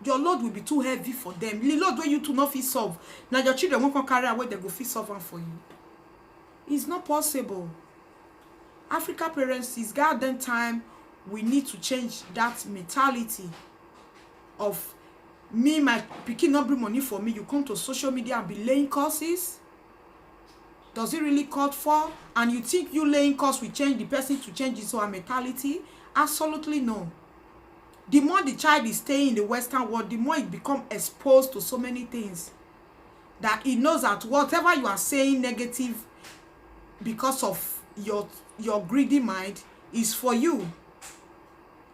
S1: Your load will be too heavy for them. The load where you to not feel solve. Now your children won't carry away, they go feel solve for you. It's not possible. African parents, it's garden time. We need to change that mentality of me, my pikin not bring money for me. You come to social media and be laying courses. Does it really called for? And you think you laying course will change the person to change his own mentality? Absolutely no. The more the child is staying in the Western world, the more it becomes exposed to so many things that it knows that whatever you are saying negative because of your greedy mind is for you.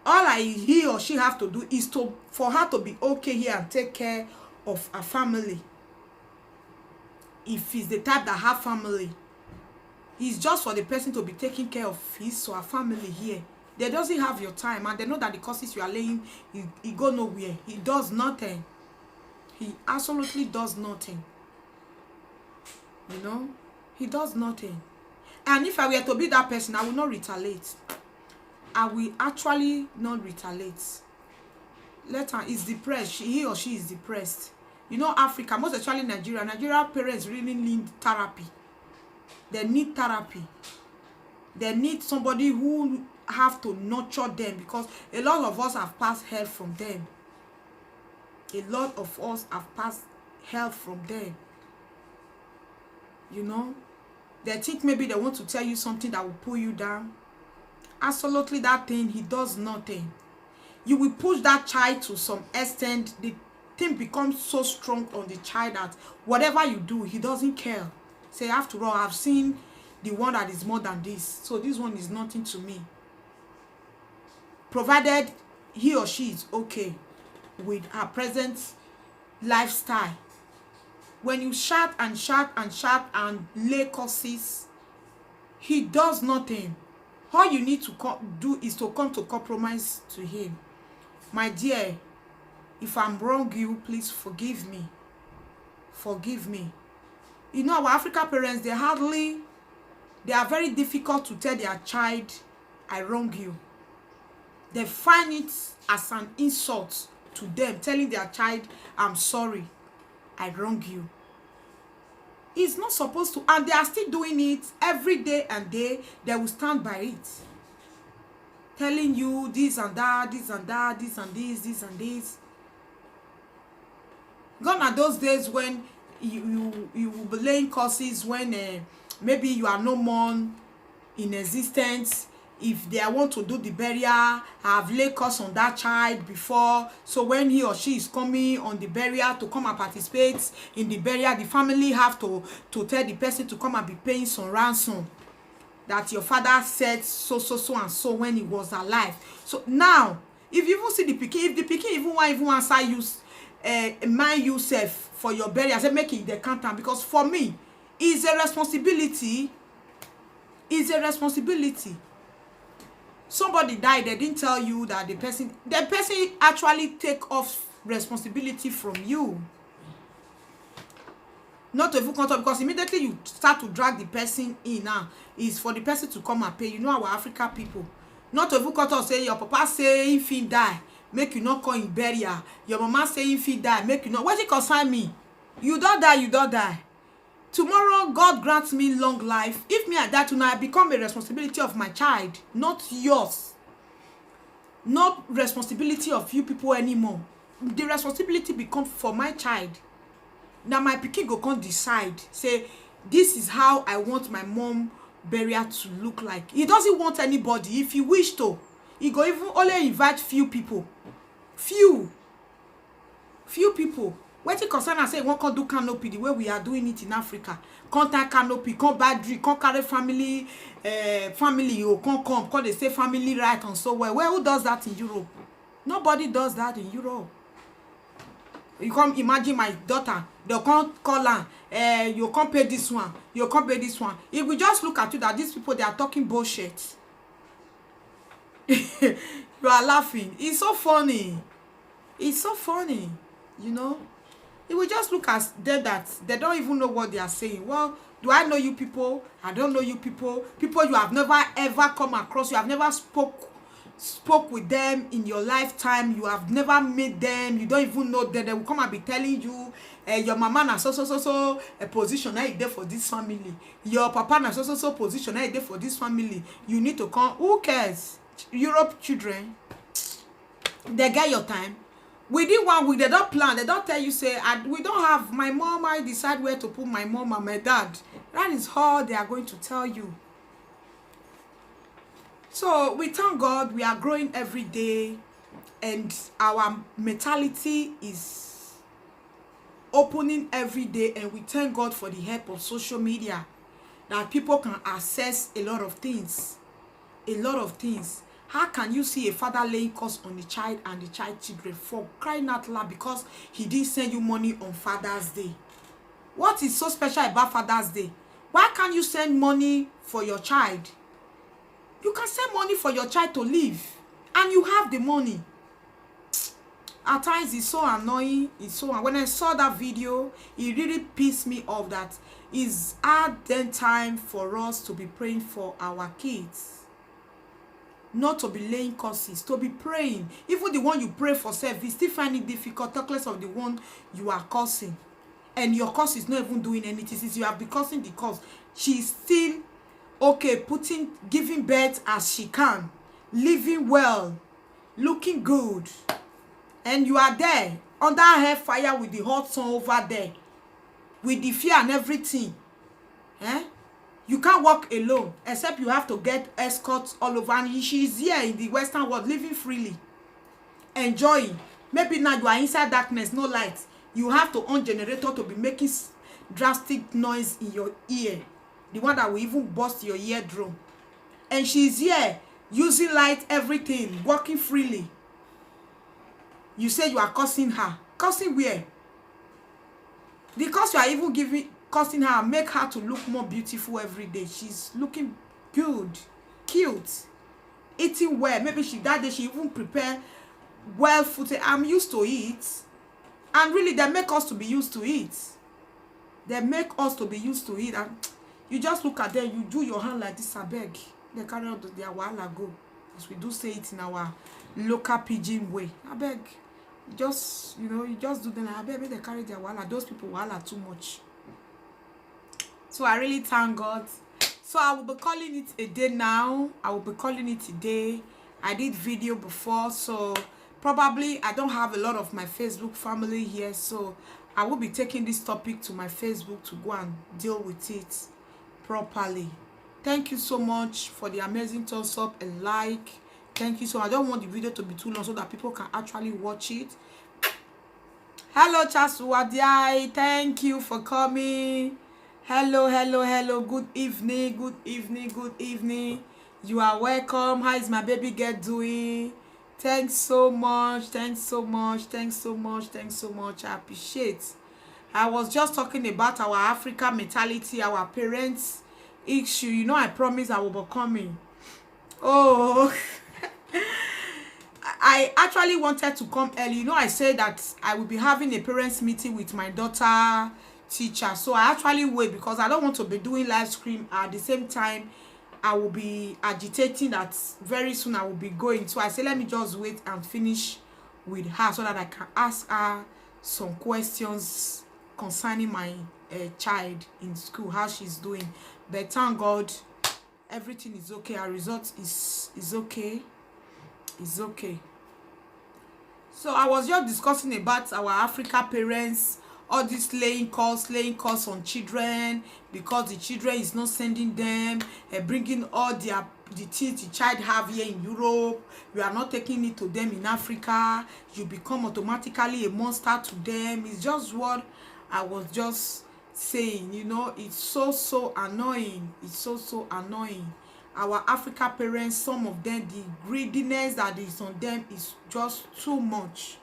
S1: All he or she have to do is for her to be okay here and take care of a family. If he's the type that have family, it's just for the person to be taking care of his or her family here. They doesn't have your time, and they know that the courses you are laying, he go nowhere. He does nothing. He absolutely does nothing. You know, he does nothing. And if I were to be that person, I will not retaliate. I will actually not retaliate. Let her is depressed. He or she is depressed. You know, Africa, most especially Nigeria. Nigerian parents really need therapy. They need therapy. They need somebody who have to nurture them, because a lot of us have passed help from them. A lot of us have passed help from them. You know, they think maybe they want to tell you something that will pull you down. Absolutely, that thing, he does nothing. You will push that child to some extent. The thing becomes so strong on the child that whatever you do, he doesn't care. Say, after all, I've seen the one that is more than this, so this one is nothing to me. Provided he or she is okay with her present lifestyle. When you shout and shout and shout and lay curses, he does nothing. All you need to do is to come to compromise to him. My dear, if I'm wrong you, please forgive me. Forgive me. You know, our African parents, they are very difficult to tell their child, I wrong you. They find it as an insult to them, telling their child, I'm sorry, I wrong you. It's not supposed to, and they are still doing it every day and day. They will stand by it, telling you this and that, this and that, this and this and this. Gone are those days when you will be laying curses when maybe you are no more in existence. If they want to do the burial, have laid curse on that child before, so when he or she is coming on the burial to come and participate in the burial, the family have to tell the person to come and be paying some ransom, that your father said so and so when he was alive. So now, if you even see the pikin, if the pikin even answer you, mind yourself for your burial, I say make it the counter, because for me, it's a responsibility. It's a responsibility. Somebody died, they didn't tell you that the person actually take off responsibility from you. Not to even come up, because immediately you start to drag the person in now, is for the person to come and pay. You know our African people. Not to even come up, say your papa say if he die, make you not call in burial. Your mama say if he die, make you not. What it concern me? You don't die, you don't die. Tomorrow, God grants me long life. If me I die tonight, I become a responsibility of my child, not yours. Not responsibility of you people anymore. The responsibility becomes for my child. Now my pikin go come decide, say, this is how I want my mom burial to look like. He doesn't want anybody. If he wish to, he go even only invite few people. Few people. Wetin concern am say one can do canopy the way we are doing it in Africa. Come tie canopy, come buy drink, come carry family, you come they say family right and so well. Who does that in Europe? Nobody does that in Europe. You come imagine my daughter, they can't call her, you can't pay this one, you can't pay this one. If we just look at you that these people, they are talking bullshit. You are laughing. It's so funny. It's so funny, you know. It will just look at them that they don't even know what they are saying. Well, do I know you people? I don't know you people. People you have never ever come across. You have never spoke with them in your lifetime. You have never met them. You don't even know them. They will come and be telling you, your mama na so a position now is there for this family. Your papa na so position now is there for this family. You need to come. Who cares? Europe children, they get your time. Within 1 week, they don't plan. They don't tell you, say, we don't have my mom. I decide where to put my mom and my dad. That is all they are going to tell you. So we thank God we are growing every day, and our mentality is opening every day, and we thank God for the help of social media, that people can access a lot of things. A lot of things. How can you see a father laying curse on the child and the child children for crying out loud because he didn't send you money on Father's Day? What is so special about Father's Day? Why can't you send money for your child? You can send money for your child to live, and you have the money. at times it's so annoying. It's so, when I saw that video, it really pissed me off that it's hard then time for us to be praying for our kids, not to be laying curses, to be praying. Even the one you pray for self, you still find it difficult, talk less of the one you are cursing, and your curse is not even doing anything. Since you have been cursing the curse, she's still okay, giving birth as she can, living well, looking good, and you are there under her fire with the hot sun over there, with the fear and everything. You can't walk alone, except you have to get escorts all over, and she's here in the Western world living freely, enjoying. Maybe now you are inside darkness, no light, you have to on generator to be making drastic noise in your ear, the one that will even burst your eardrum, and she's here using light, everything, walking freely. You say you are cursing her. Cursing where? Because you are even cursing her, make her to look more beautiful every day. She's looking good, cute, eating well. Maybe that day she even prepare well food. I'm used to it. And really, they make us to be used to it. They make us to be used to it. And you just look at them, you do your hand like this, I beg. They carry out their wahala go. As we do say it in our local pidgin way. I beg. Just, you just do them. I beg, they carry their wahala. Those people wahala too much. So I really thank God. So I will be calling it a day now. I will be calling it a day. I did video before, so probably I don't have a lot of my Facebook family here, so I will be taking this topic to my Facebook to go and deal with it properly. Thank you so much for the amazing thumbs up and like. Thank you. So I don't want the video to be too long so that people can actually watch it. Hello Chasuwadiai, thank you for coming. Hello. Good evening. You are welcome. How is my baby girl doing? Thanks so much. I appreciate. I was just talking about our African mentality, our parents issue. I promise I will be coming. Oh, I actually wanted to come early. I said that I will be having a parents meeting with my daughter teacher. So I actually wait because I don't want to be doing live stream at the same time. I will be agitating that very soon I will be going. So I say, let me just wait and finish with her so that I can ask her some questions concerning my child in school, how she's doing. But thank God, everything is okay. Our result is okay. It's okay. So I was just discussing about our African parents, all this laying calls on children because the children is not sending them, bringing all the things the child have here in Europe. We are not taking it to them in Africa. You become automatically a monster to them. It's just what I was just saying. It's so annoying. It's so annoying. Our African parents, some of them, the greediness that is on them is just too much.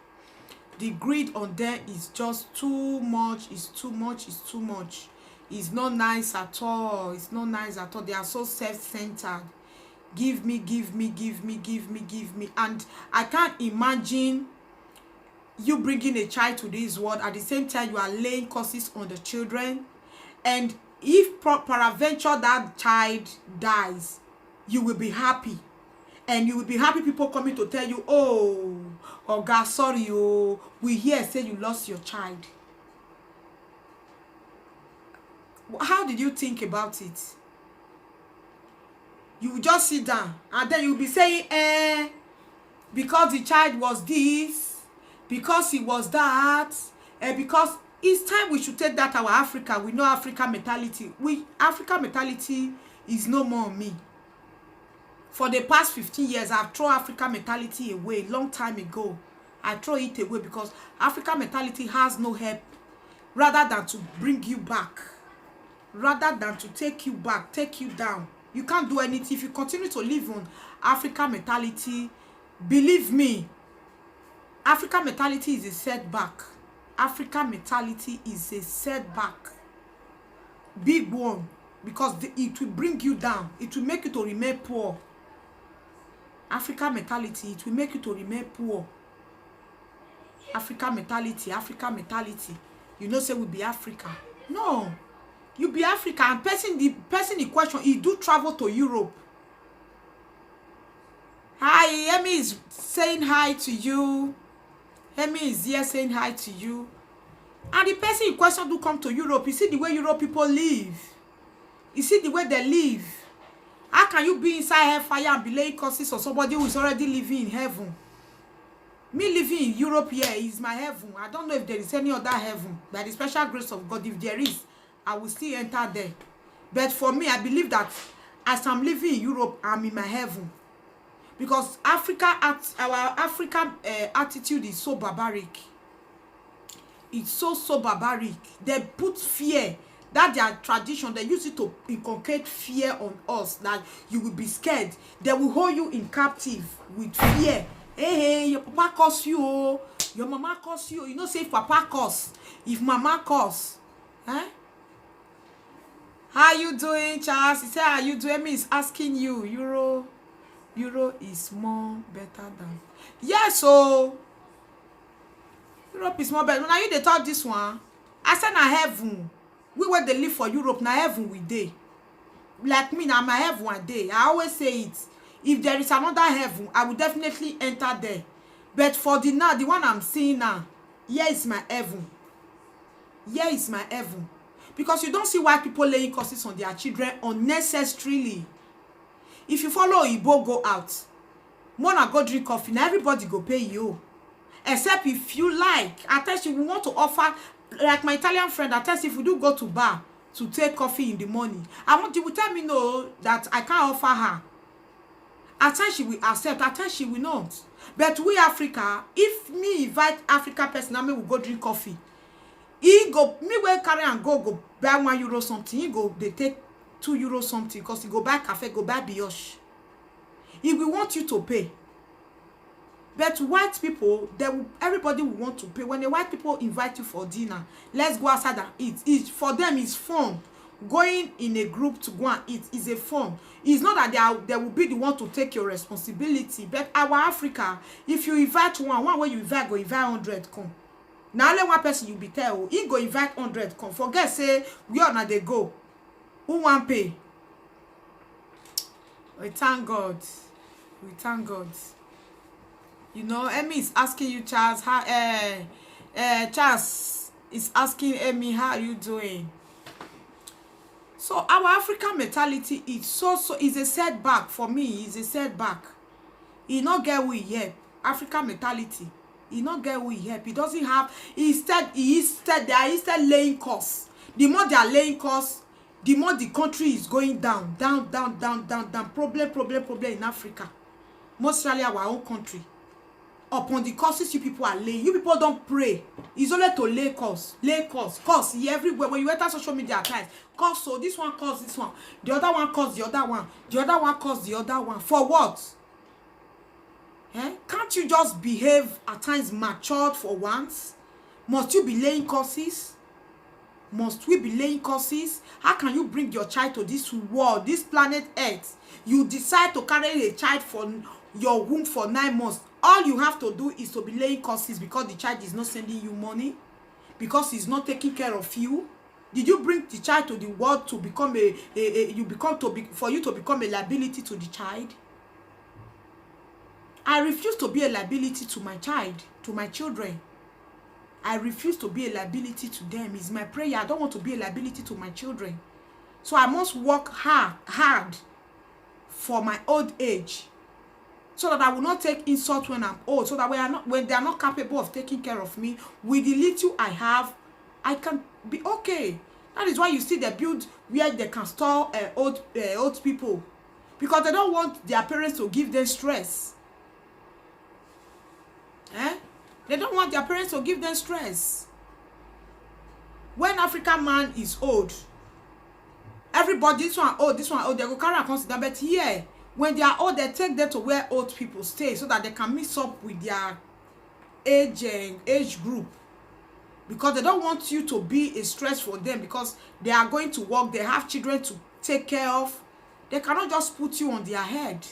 S1: The greed on them is just too much. It's too much. It's not nice at all. They are so self-centered. Give me. And I can't imagine you bringing a child to this world. At the same time, you are laying curses on the children. And if peradventure that child dies, you will be happy. And you will be happy people coming to tell you, oh God, sorry, we hear say you lost your child. How did you think about it? You will just sit down and then you will be saying, because the child was this, because he was that, because it's time we should take that our Africa. We know African mentality. African mentality is no more me. For the past 15 years, I've thrown African mentality away long time ago. I throw it away because African mentality has no help rather than to bring you back, rather than to take you back, take you down. You can't do anything if you continue to live on African mentality. Believe me, African mentality is a setback. African mentality is a setback. Big one. Because it will bring you down. It will make you to remain poor. African mentality, it will make you to remain poor. Africa mentality, Africa mentality. You know say we be Africa. No, you be Africa. And the person in question, he do travel to Europe. Hi, Emi is saying hi to you. Emi is here saying hi to you. And the person in question do come to Europe. You see the way Europe people live. You see the way they live. How can you be inside hellfire and be laying curses on somebody who is already living in heaven? Me living in Europe here is my heaven. I don't know if there is any other heaven. By the special grace of God, if there is, I will still enter there. But for me, I believe that as I'm living in Europe, I'm in my heaven. Because our African attitude is so barbaric. It's so barbaric. They put fear. That their tradition, they use it to inculcate fear on us, that you will be scared. They will hold you in captive with fear. Hey, your papa curse you, oh. Your mama curse you. You know, say if papa curse, if mama curse. Eh? How you doing, Charles? He said, how you doing? Me is asking you. Euro is more better than. Yes, so Europe is more better. Now you they thought this one. I said na heaven. We where they live for Europe, na heaven we dey. Like me, na my heaven one day. I always say it. If there is another heaven, I will definitely enter there. But for the now, the one I'm seeing now, here is my heaven. Here is my heaven. Because you don't see white people laying curses on their children unnecessarily. If you follow Igbo go out, wanna go drink coffee, now everybody go pay you. Except if you like, at times you want to offer, like my Italian friend, at times if we do go to bar to take coffee in the morning, you will tell me no, that I can't offer her. At times she will accept, at times she will not. But we Africa, if me invite Africa person, I mean we go drink coffee. He go, me will carry and go buy €1 something. He go, they take €2 something, because he go buy cafe, go buy brioche. He will want you to pay. But white people, everybody will want to pay. When the white people invite you for dinner, let's go outside and eat. For them, it's fun. Going in a group to go and eat is a fun. It's not that they will be the one to take your responsibility. But our Africa, if you invite one way you invite, go invite 100 come. Now only one person you be tell, he go invite 100 come. Forget say we are not they go. Who want pay? We thank God. We thank God. You know, Emmy is asking you, Charles. How, Charles is asking Emmy, how are you doing? So our African mentality is is a setback for me. It's a setback. He not get we help. African mentality. He not get we help. He doesn't have. They are instead laying costs. The more they are laying costs, the more the country is going down. Problem in Africa. Mostly our own country. Upon the courses you people are laying, you people don't pray. It's only to lay costs, costs everywhere. When you enter social media at times, costs, so this one costs this one, the other one costs the other one, the other one costs the other one. For what? Can't you just behave at times matured for once? Must you be laying courses? Must we be laying courses? How can you bring your child to this world, this planet Earth? You decide to carry a child from your womb for 9 months. All you have to do is to be laying courses because the child is not sending you money, because he's not taking care of you. Did you bring the child to the world to become for you to become a liability to the child? I refuse to be a liability to my child, to my children. I refuse to be a liability to them. It's my prayer. I don't want to be a liability to my children. So I must work hard for my old age, so that I will not take insult when I'm old, so that when they are not capable of taking care of me, with the little I have, I can be okay. That is why you see they build where they can store old people, because they don't want their parents to give them stress. They don't want their parents to give them stress. When African man is old, everybody, this one old, they go carry and consider. But here, when they are old, they take them to where old people stay, so that they can mix up with their age group. Because they don't want you to be a stress for them, because they are going to work, they have children to take care of. They cannot just put you on their head.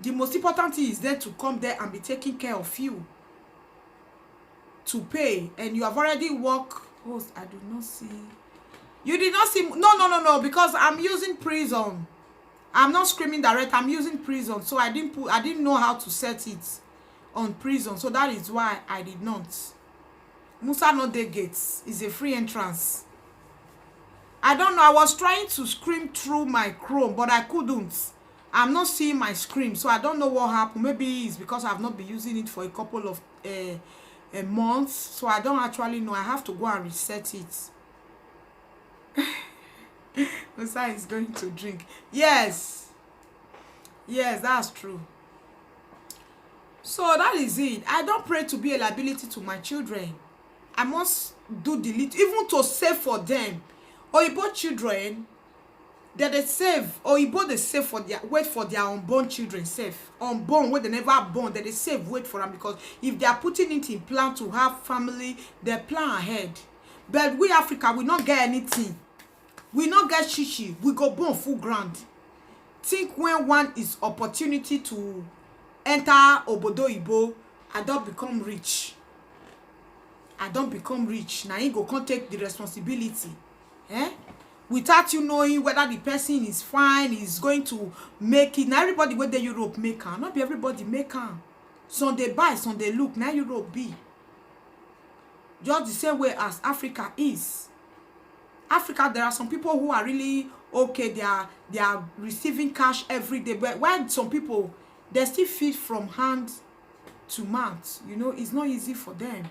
S1: The most important thing is there to come there and be taking care of you. to pay, and you have already worked. Oh, I do not see. You did not see. No, because I'm using prison. I'm not screaming direct. I'm using prison, so I didn't know how to set it on prison, so that is why I did not. Musa no dey gates is a free entrance. I don't know. I was trying to scream through my Chrome, but I couldn't. I'm not seeing my screen, so I don't know what happened. Maybe it's because I've not been using it for a couple of months, so I don't actually know. I have to go and reset it. Musa is going to drink. Yes, that's true. So that is it. I don't pray to be a liability to my children. I must do the little, even to save for them. Oyibo children, that they save, Oyibo they save for their, wait for their unborn children, save. Unborn, when they never born, that they save, wait for them, because if they are putting it in plan to have family, they plan ahead. But we Africa, we not get anything. We not get shishi. We go born full ground. Think when one is opportunity to enter Obodo Ibo, I don't become rich. Now you go can't take the responsibility. Without you knowing whether the person is fine, is going to make it. Now everybody where the Europe make am. Not be everybody make am. Some they buy, some they look. Now Europe be. Just the same way as Africa is. Africa, there are some people who are really okay. They are receiving cash every day. But while some people, they still feed from hand to mouth. You know, it's not easy for them.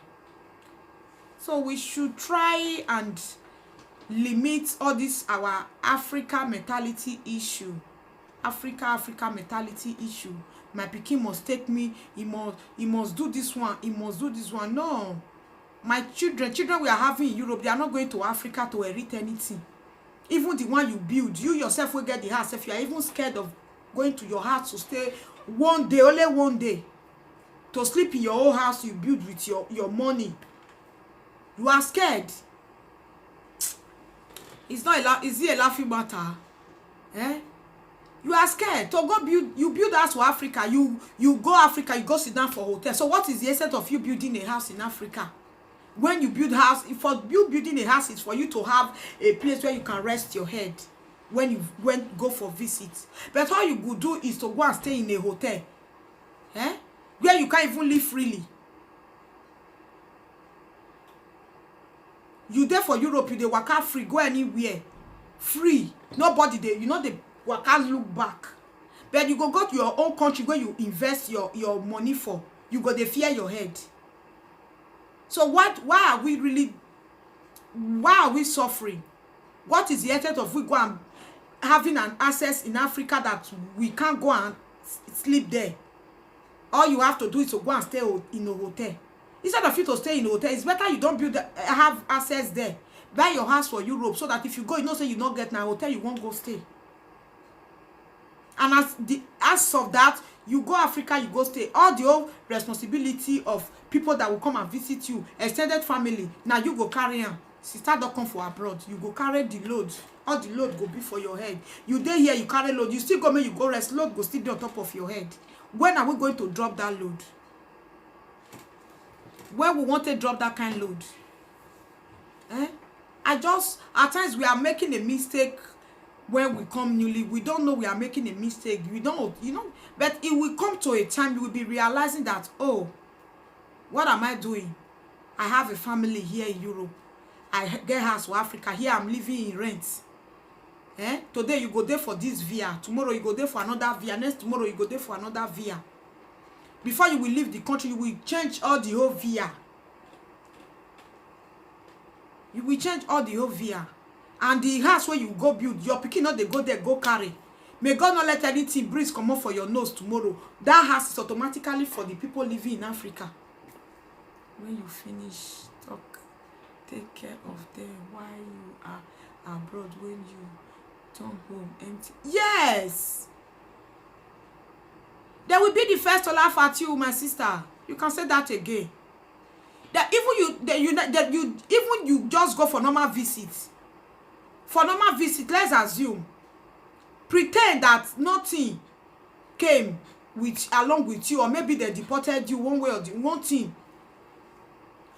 S1: So we should try and limit all this our Africa mentality issue. Africa mentality issue. My pikin must take me. He must do this one. He must do this one. No. My children we are having in Europe, they are not going to Africa to inherit anything. Even the one you build, you yourself will get the house. If you are even scared of going to your house to stay one day, only one day, to sleep in your own house you build with your money, you are scared. It's not is it a laughing matter? You are scared to go build. You build house for Africa. You go Africa, you go sit down for hotel. So what is the essence of you building a house in Africa? When you build house, for you building a house is for you to have a place where you can rest your head when you go for visit. But all you could do is to go and stay in a hotel, where you can't even live freely. You there for Europe, you dey waka free, go anywhere free. Nobody there, you know, the waka look back. But you go to your own country where you invest your money for, you go dey fear your head. So why are we suffering? What is the effect of we go and having an access in Africa that we can't go and sleep there? All you have to do is to go and stay in a hotel. Instead of you to stay in a hotel, it's better you don't have access there. Buy your house for Europe, so that if you go, you know, say you not get na hotel, you won't go stay. And as of that, you go Africa, you go stay. All the whole responsibility of people that will come and visit you, extended family, now you go carry am. Sister don't come for abroad, you go carry the load. All the load go be for your head. You dey here, you carry load, you still go make you go rest, load go still be on top of your head. When are we going to drop that load? When we want to drop that kind of load? At times we are making a mistake. When we come newly, we don't know we are making a mistake. We don't, you know, but it will come to a time you will be realizing that, oh, what am I doing? I have a family here in Europe. I get house for Africa. Here I'm living in rent. Today you go there for this via. Tomorrow you go there for another via. Next tomorrow you go there for another via. Before you will leave the country, you will change all the whole via. You will change all the whole via. And the house where you go build, your pikin not they go there, go carry. May God not let anything breeze come up for your nose tomorrow. That house is automatically for the people living in Africa. When you finish, talk, take care of them while you are abroad. When you turn home empty. Yes! They will be the first to laugh at you, my sister. You can say that again. That even you just go for normal visits. For normal visit, let's assume, pretend that nothing came along with you, or maybe they deported you one way or the one thing.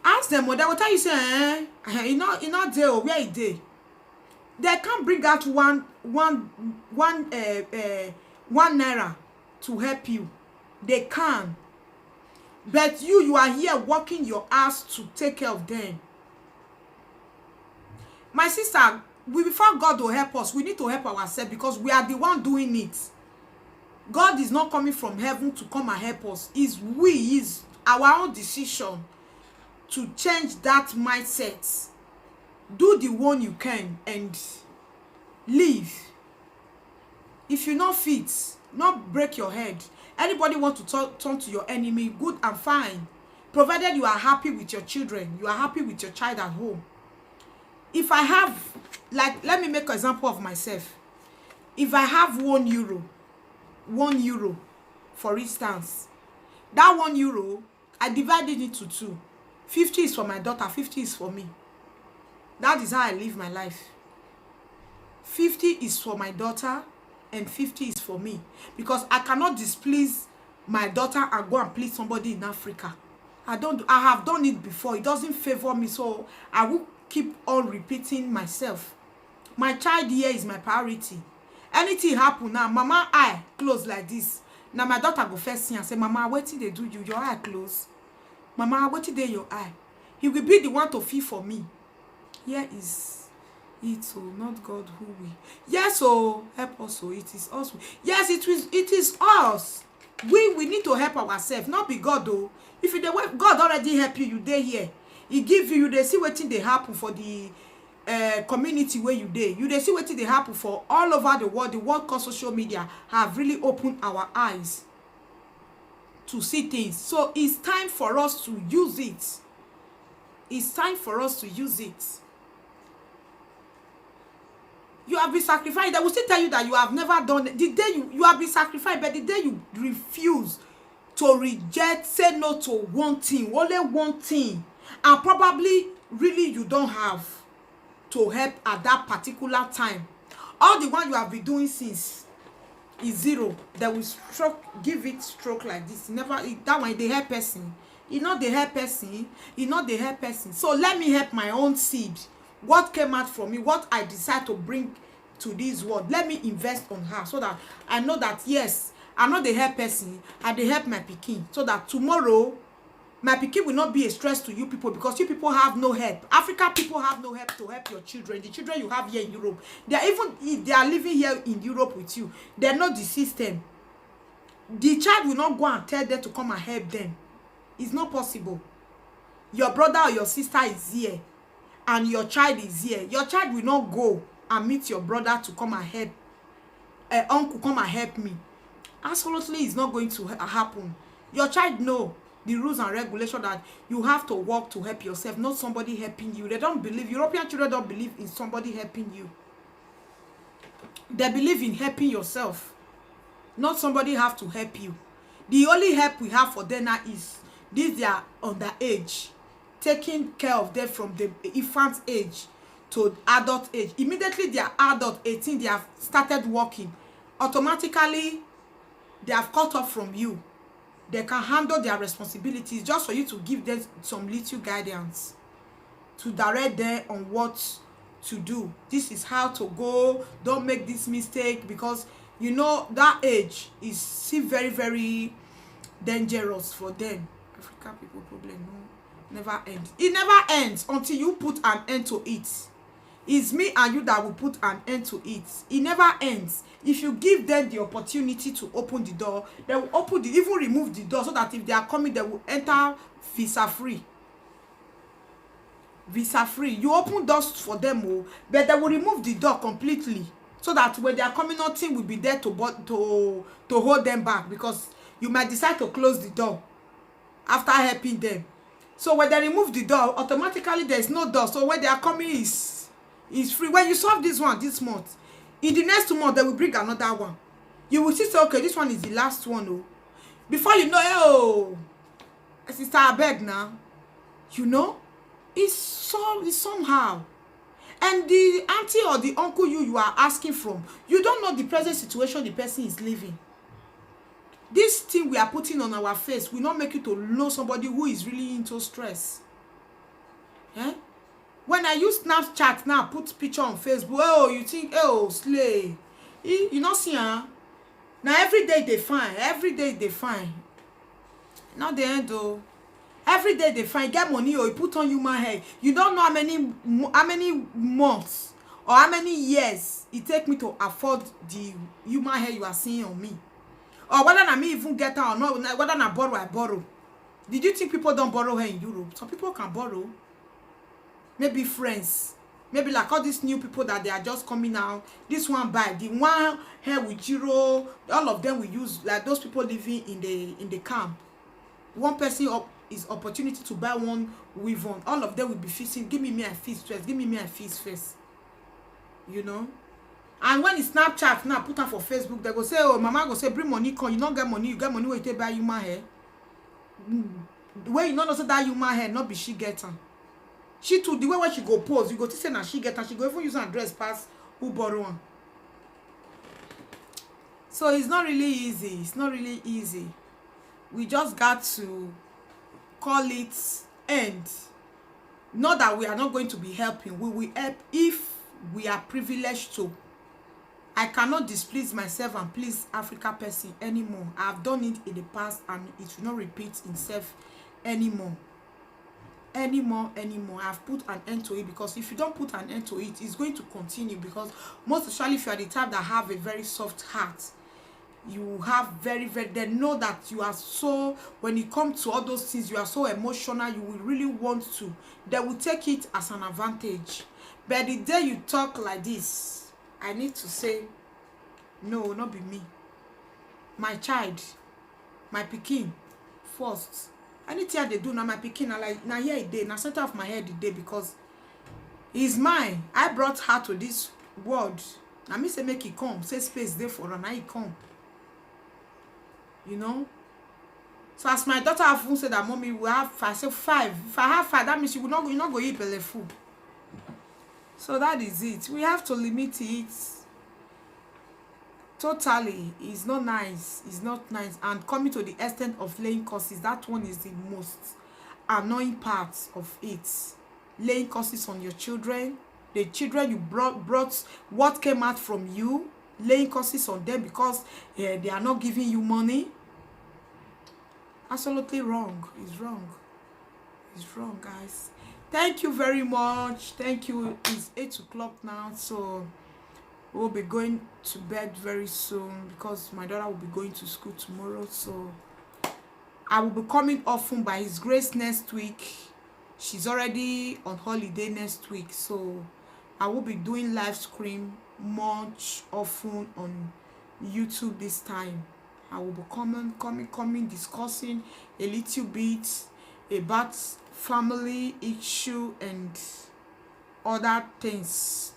S1: Ask them, or they will tell you, say, you know there, where it dey. They can't bring out one naira to help you. They can. But you are here working your ass to take care of them. My sister, before God will help us, we need to help ourselves, because we are the one doing it. God is not coming from heaven to come and help us. It's our own decision to change that mindset. Do the one you can and leave. If you not fit, not break your head. Anybody want to turn to your enemy, good and fine, provided you are happy with your children, you are happy with your child at home. If I have, like, let me make an example of myself. If I have €1, €1, for instance, that €1, I divided it into 2. 50 is for my daughter, 50 is for me. That is how I live my life. 50 is for my daughter and 50 is for me, because I cannot displease my daughter and go and please somebody in Africa. I have done it before. It doesn't favor me, so I will keep on repeating myself. My child here is my priority. Anything happen now, mama eye close like this. Now my daughter go first see and say, mama, what did they do you? Your eye close. Mama, what did they your eye? He will be the one to feel for me. Here is it, so not God who we. Yes, so help us, so it is us. Yes, it is us. We need to help ourselves, not be God though. If the way God already help you, you dey here. He give you, they see wetin dey happen for the community where you dey. You dey see wetin dey happen for all over the world. The world called social media have really opened our eyes to see things. So it's time for us to use it. It's time for us to use it. You have been sacrificed. They will still tell you that you have never done it. The day you have been sacrificed, but the day you refuse to reject, say no to one thing, only one thing, and probably really you don't have to help at that particular time. All the one you have been doing since is 0. They will give it stroke like this. Never that one they help person. You know they help person. You know they help person. So let me help my own seed. What came out from me, what I decide to bring to this world, let me invest on her, so that I know that yes, I'm not the help person, I dey help my pikin, so that tomorrow my pikin will not be a stress to you people, because you people have no help. African people have no help to help your children. The children you have here in Europe, they are, even if they are living here in Europe with you, they know the system. The child will not go and tell them to come and help them. It's not possible. Your brother or your sister is here and your child is here. Your child will not go and meet your brother to come and help, uncle, come and help me. Absolutely, it's not going to happen. Your child know the rules and regulations that you have to work to help yourself, not somebody helping you. They don't believe, European children don't believe in somebody helping you. They believe in helping yourself, not somebody have to help you. The only help we have for them now is these, they are underage, taking care of them from the infant age to adult age. Immediately they are adult, 18, they have started working. Automatically, they have cut off from you. They can handle their responsibilities, just for you to give them some little guidance, to direct them on what to do. This is how to go. Don't make this mistake, because you know that age is still very, very dangerous for them. African people problem never ends. It never ends until you put an end to it. It's me and you that will put an end to it. It never ends. If you give them the opportunity to open the door, they will open the, even remove the door, so that if they are coming, they will enter visa free. Visa free. You open doors for them, but they will remove the door completely, so that when they are coming, nothing will be there to hold them back, because you might decide to close the door after helping them. So when they remove the door, automatically there is no door. So when they are coming is free. When you solve this one this month, in the next month they will bring another one. You will see, say, okay, this one is the last one. Oh, before you know, oh, sister, I beg now. You know, it's somehow. And the auntie or the uncle you are asking from, you don't know the present situation the person is living. This thing we are putting on our face will not make you to know somebody who is really into stress. Eh? When I use Snapchat now, put picture on Facebook, oh, you think, oh, slay. You know, see, huh? Now every day they find, every day they find. Not the end, though. Every day they find, get money, or you put on human hair. You don't know how many months or how many years it take me to afford the human hair you are seeing on me. Or whether I me even get her or not, whether I borrow. Did you think people don't borrow hair in Europe? Some people can borrow. Maybe friends. Maybe like all these new people that they are just coming out. This one buy. The one hair with Giro. All of them will use, like those people living in the camp. One person is opportunity to buy one weave on. All of them will be fixing. Give me a fix first. Give me a fix first. You know? And when it's Snapchat now, put her for Facebook, they go say, oh, mama go say, bring money, come. You don't get money, you get money where you take buy human hair. The way you know say that human hair, not be she get her. She too, the way when she go pose, you go to say now she get her, she go even use her dress pass who borrow one. So it's not really easy. It's not really easy. We just got to call it end. Not that we are not going to be helping. We will help if we are privileged to. I cannot displease myself and please Africa person anymore. I have done it in the past and it will not repeat itself anymore. Anymore. I have put an end to it, because if you don't put an end to it, it's going to continue, because most especially if you are the type that have a very soft heart, you have they know that you are so, when it comes to all those things, you are so emotional, you will really want to, they will take it as an advantage. But the day you talk like this, I need to say, no, not be me. My child, my pikin, first. Anything they do now, my pikin, I like, now here it day, now center of my head the day, because he's mine. I brought her to this world. Now me say make it come, say space there for her, now he come. You know? So as my daughter often said that mommy will have 5, I say 5. If I have 5, that means you not go eat belly food. So that is it. We have to limit it. Totally. It's not nice. It's not nice. And coming to the extent of laying curses, that one is the most annoying part of it. Laying curses on your children. The children you brought what came out from you. Laying curses on them because they are not giving you money. Absolutely wrong. It's wrong. It's wrong, guys. Thank you very much. Thank you. It's 8 o'clock now, so we'll be going to bed very soon because my daughter will be going to school tomorrow. So I will be coming often by His grace next week. She's already on holiday next week, so I will be doing live stream much often on YouTube this time. I will be coming, discussing a little bit about family issue and other things.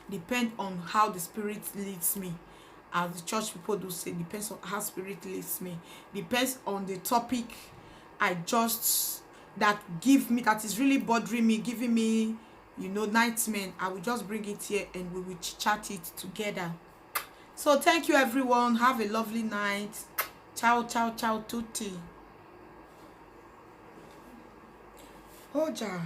S1: Depend on how the Spirit leads me. As the church people do say, depends on how Spirit leads me. Depends on the topic that is really bothering me, giving me, you know, nightmare. I will just bring it here and we will chat it together. So thank you everyone. Have a lovely night. Ciao, ciao, ciao, tutti. Oh, ja.